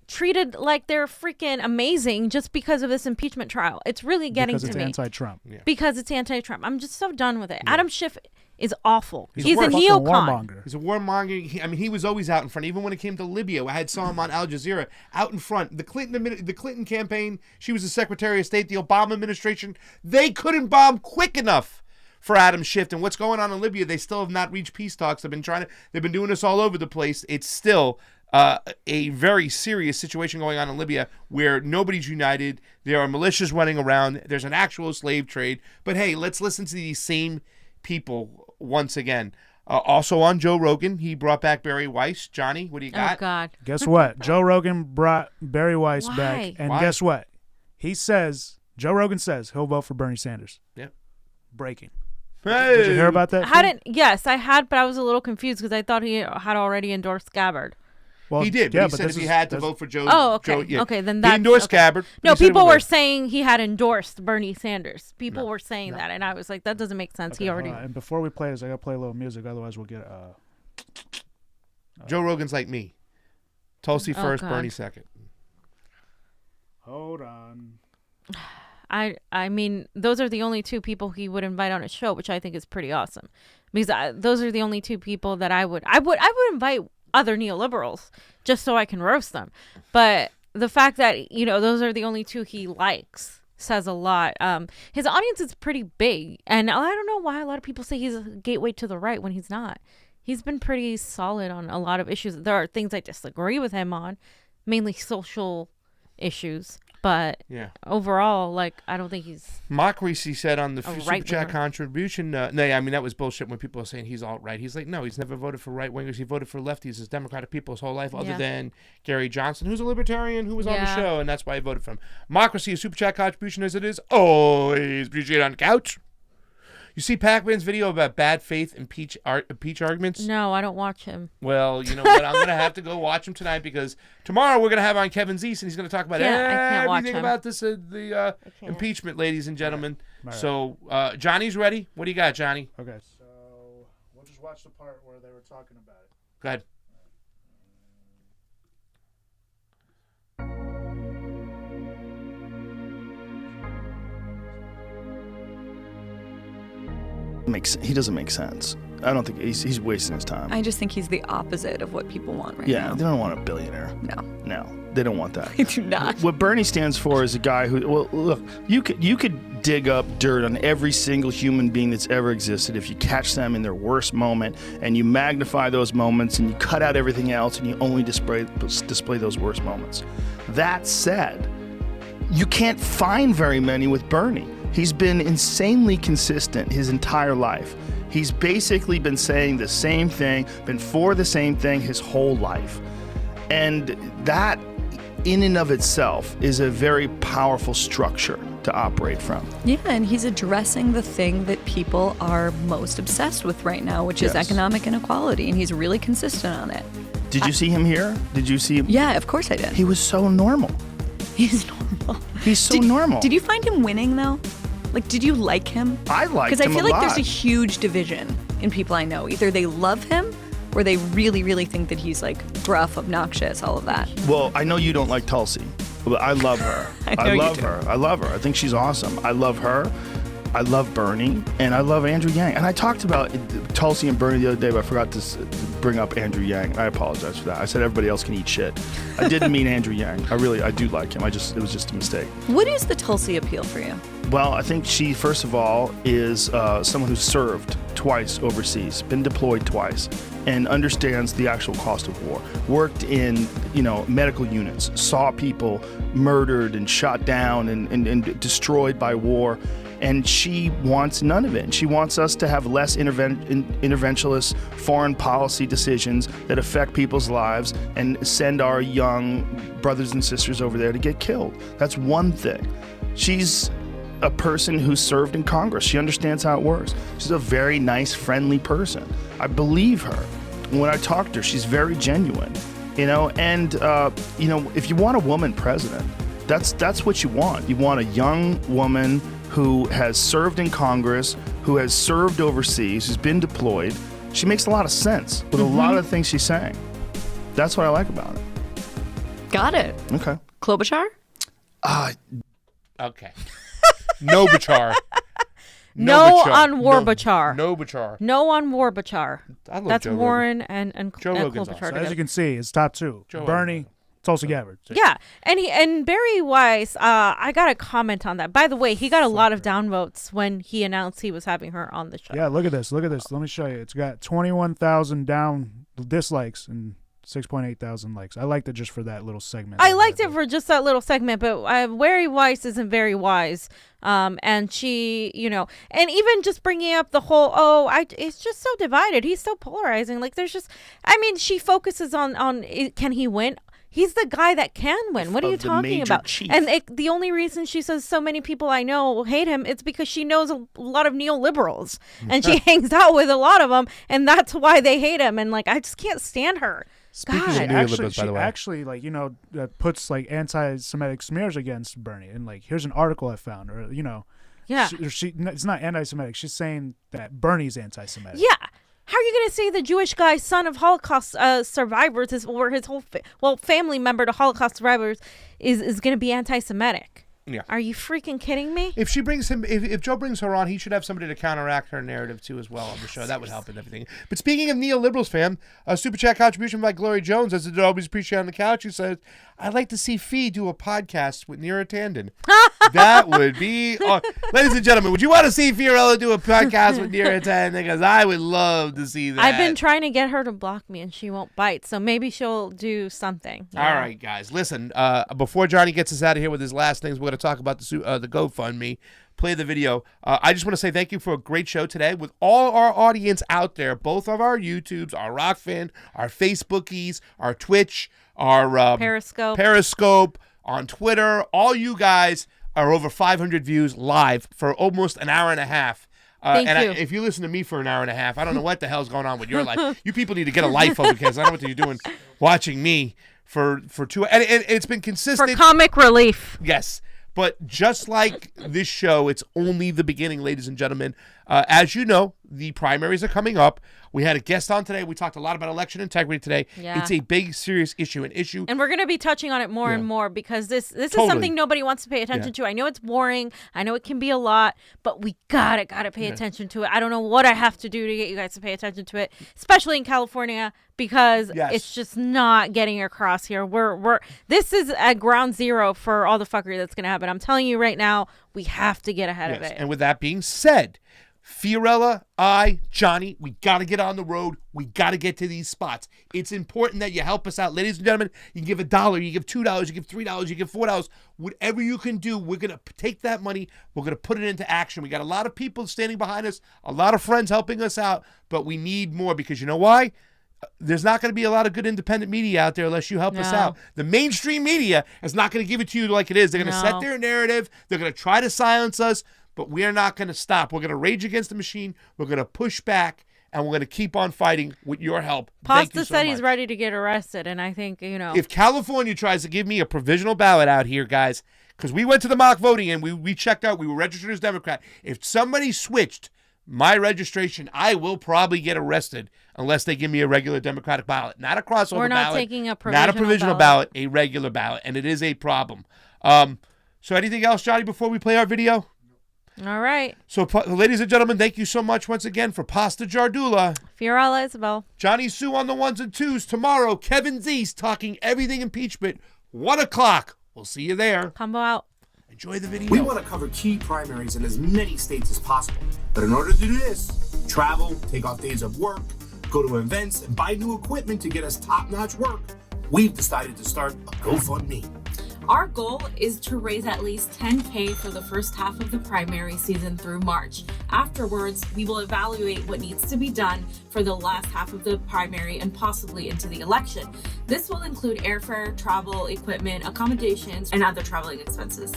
treated like they're freaking amazing just because of this impeachment trial. It's really getting to me. Because it's anti-Trump. Yeah. Because it's anti-Trump. I'm just so done with it. Adam Schiff is awful. He's a a neocon. He's a warmonger. He was always out in front. Even when it came to Libya, I saw him on Al Jazeera out in front. The Clinton campaign, she was the Secretary of State. The Obama administration, they couldn't bomb quick enough for Adam Schiff. And what's going on in Libya? They still have not reached peace talks. They've been doing this all over the place. It's still a very serious situation going on in Libya where nobody's united. There are militias running around. There's an actual slave trade. But hey, let's listen to these same people once again. Also on Joe Rogan, he brought back Barry Weiss. Johnny, what do you got? Oh, God. Guess what? Joe Rogan brought Barry Weiss Why? back. And Why? guess what? Joe Rogan says he'll vote for Bernie Sanders. Yep. Breaking. Hey. Did you hear about that? Yes, I had, but I was a little confused because I thought he had already endorsed Gabbard. Well, he did, but he said if he had to vote for Joe. Oh, okay. Joe, yeah. Okay, then he that's endorsed okay. Gabbard. No, He said it people was were right. saying he had endorsed Bernie Sanders. People were saying that, and I was like, that doesn't make sense. Okay, He already. and before we play this, I gotta play a little music. Otherwise, we'll get. Joe Rogan's like me. Tulsi first, God. Bernie second. Hold on. I mean, those are the only two people he would invite on a show, which I think is pretty awesome. Because those are the only two people that I would invite other neoliberals just so I can roast them. But the fact that, those are the only two he likes says a lot. His audience is pretty big, and I don't know why a lot of people say he's a gateway to the right when he's not. He's been pretty solid on a lot of issues. There are things I disagree with him on, mainly social issues. But overall, I don't think he's... Mockery said on the Super right Chat winger. contribution, that was bullshit when people are saying he's alt-right. He's like, no, he's never voted for right-wingers. He voted for lefties as Democratic people his whole life, other than Gary Johnson, who's a libertarian, who was on the show, and that's why he voted for him. Mocracy, a Super Chat contribution as it is, always appreciated on the couch. You see Pac-Man's video about bad faith and peach arguments? No, I don't watch him. Well, you know what? I'm going to have to go watch him tonight because tomorrow we're going to have on Kevin Zeese, and he's going to talk about I can't watch everything him. about this the impeachment, ladies and gentlemen. All right. So Johnny's ready. What do you got, Johnny? Okay, so we'll just watch the part where they were talking about it. Go ahead. He doesn't make sense. I don't think he's wasting his time. I just think he's the opposite of what people want right now. Yeah, they don't want a billionaire. No, they don't want that. They do not. What Bernie stands for is a guy who, well, look, you could dig up dirt on every single human being that's ever existed if you catch them in their worst moment and you magnify those moments and you cut out everything else and you only display those worst moments. That said, you can't find very many with Bernie. He's been insanely consistent his entire life. He's basically been saying the same thing, been for the same thing his whole life. And that, in and of itself, is a very powerful structure to operate from. Yeah, and he's addressing the thing that people are most obsessed with right now, which is economic inequality, and he's really consistent on it. Did you see him here? Did you see him? Yeah, of course I did. He was so normal. He's normal. He's so normal. Did you find him winning, though? Did you like him? I liked him Because I feel a like there's lot. a huge division in people I know. Either they love him or they really, really think that he's gruff, obnoxious, all of that. Well, I know you don't like Tulsi, but I love her. I know you love do. her. I love her. I think she's awesome. I love her. I love Bernie, and I love Andrew Yang. And I talked about Tulsi and Bernie the other day, but I forgot to bring up Andrew Yang. I apologize for that. I said everybody else can eat shit. I didn't mean Andrew Yang. I do like him. It was just a mistake. What is the Tulsi appeal for you? Well, I think she, first of all, is someone who's served twice overseas, been deployed twice, and understands the actual cost of war. Worked in, medical units, saw people murdered and shot down and destroyed by war, And she wants none of it. And she wants us to have less interventionist foreign policy decisions that affect people's lives and send our young brothers and sisters over there to get killed. That's one thing. She's a person who served in Congress. She understands how it works. She's a very nice, friendly person. I believe her. When I talk to her, she's very genuine, and if you want a woman president, that's what you want. You want a young woman who has served in Congress, who has served overseas, who's been deployed. She makes a lot of sense with a lot of things she's saying. That's what I like about it. Got it. Okay. Klobuchar? Okay. No Bachar. No on Warbachar. No Bachar. No on Warbachar. I love That's Joe Warren and Joe Rogan's Klobuchar. So as you can see, it's top two. Bernie, Tulsi Gabbard. Yeah, and Barry Weiss, I got a comment on that. By the way, he got a lot of downvotes when he announced he was having her on the show. Yeah, look at this. Let me show you. It's got 21,000 down dislikes and 6,800 likes. I liked it just for that little segment. I liked it for just that little segment, but Barry Weiss isn't very wise. And she, and even just bringing up the whole, it's just so divided. He's so polarizing. Like, there's just, she focuses on can he win? He's the guy that can win. What are you talking about? Chief. And the only reason she says so many people I know hate him, it's because she knows a lot of neoliberals and she hangs out with a lot of them, and that's why they hate him. And I just can't stand her. Speaking God. of neoliberals, by the way, actually, puts anti-Semitic smears against Bernie, and here's an article I found, or yeah, it's not anti-Semitic. She's saying that Bernie's anti-Semitic. Yeah. How are you going to say the Jewish guy, son of Holocaust survivors, or his whole family member to Holocaust survivors, is going to be anti-Semitic? Yeah. Are you freaking kidding me? If she brings him, if Joe brings her on, he should have somebody to counteract her narrative too as well on the show. That would help and everything. But speaking of neoliberals, fam, a super chat contribution by Glory Jones, as it always appreciate on the couch. He says, "I'd like to see Fee do a podcast with Neera Tanden." That would be, ladies and gentlemen. Would you want to see Fiorella do a podcast with Neera Tanden? Because I would love to see that. I've been trying to get her to block me, and she won't bite. So maybe she'll do something. All right, guys. Listen, before Johnny gets us out of here with his last things, we're going to talk about the GoFundMe. Play the video. I just want to say thank you for a great show today with all our audience out there, both of our YouTubes, our Rockfin, our Facebookies, our Twitch, our Periscope, on Twitter. All you guys are over 500 views live for almost an hour and a half. Thank you. If you listen to me for an hour and a half, I don't know what the hell's going on with your life. You people need to get a life, because I don't know what you're doing watching me for 2 hours. And it's been consistent. For comic relief. Yes. But just like this show, it's only the beginning, ladies and gentlemen. As you know, the primaries are coming up. We had a guest on today. We talked a lot about election integrity today. Yeah. It's a big, serious issue, And we're going to be touching on it more and more, because this is something nobody wants to pay attention to. I know it's boring. I know it can be a lot, but we gotta pay attention to it. I don't know what I have to do to get you guys to pay attention to it, especially in California, because it's just not getting across here. This is at ground zero for all the fuckery that's going to happen. I'm telling you right now, we have to get ahead of it. And with that being said, Fiorella, Johnny, we got to get on the road. We got to get to these spots. It's important that you help us out. Ladies and gentlemen, you can give $1, you give $2, you give $3, you give $4. Whatever you can do, we're going to take that money. We're going to put it into action. We got a lot of people standing behind us, a lot of friends helping us out, but we need more, because you know why? There's not going to be a lot of good independent media out there unless you help us out. The mainstream media is not going to give it to you like it is. They're going to set their narrative. They're going to try to silence us. But we're not going to stop. We're going to rage against the machine. We're going to push back, and we're going to keep on fighting with your help. Pasta said he's ready to get arrested, and I think, if California tries to give me a provisional ballot out here, guys, because we went to the mock voting and we checked out, we were registered as Democrat. If somebody switched my registration, I will probably get arrested unless they give me a regular Democratic ballot. Not a crossover ballot. We're not taking a provisional Not a provisional ballot, a regular ballot, and it is a problem. So anything else, Johnny, before we play our video? All right. So, ladies and gentlemen, thank you so much once again for Pasta Jardula. Fiorella Isabel. Johnny Sue on the 1s and 2s. Tomorrow, Kevin Zeese talking everything impeachment. 1 o'clock. We'll see you there. Combo out. Enjoy the video. We want to cover key primaries in as many states as possible. But in order to do this, travel, take off days of work, go to events, and buy new equipment to get us top-notch work, we've decided to start a GoFundMe. Our goal is to raise at least $10,000 for the first half of the primary season through March. Afterwards, we will evaluate what needs to be done for the last half of the primary and possibly into the election. This will include airfare, travel, equipment, accommodations, and other traveling expenses.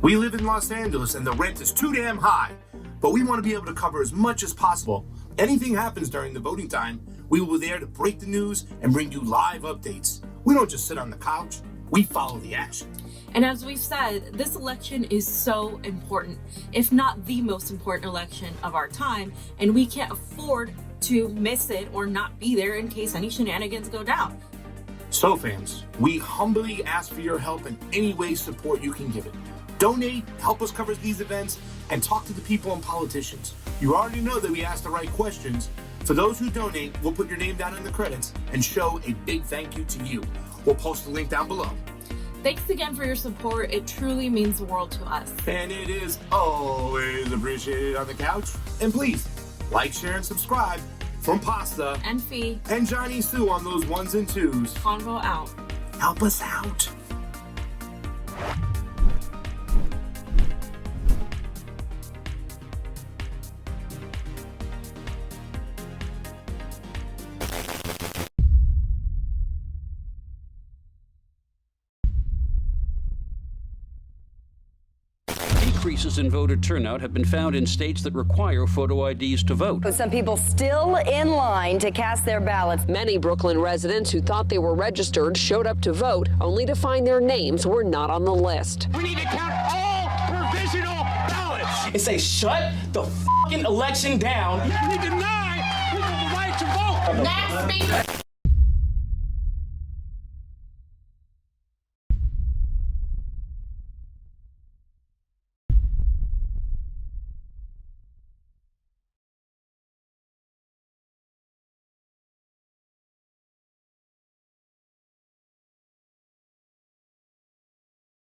We live in Los Angeles and the rent is too damn high, but we want to be able to cover as much as possible. Anything happens during the voting time, we will be there to break the news and bring you live updates. We don't just sit on the couch, we follow the action. And as we've said, this election is so important, if not the most important election of our time, and we can't afford to miss it or not be there in case any shenanigans go down. So fams, we humbly ask for your help in any way support you can give it. Donate, help us cover these events, and talk to the people and politicians. You already know that we ask the right questions. For those who donate, we'll put your name down in the credits and show a big thank you to you. We'll post the link down below. Thanks again for your support. It truly means the world to us. And it is always appreciated on the couch. And please, like, share, and subscribe from Pasta and Fee and Johnny Sue on those 1s and 2s. Convo out. Help us out. Decreases in voter turnout have been found in states that require photo IDs to vote. With some people still in line to cast their ballots. Many Brooklyn residents who thought they were registered showed up to vote, only to find their names were not on the list. We need to count all provisional ballots. And say, shut the fucking election down. We deny people the right to vote. Next speaker.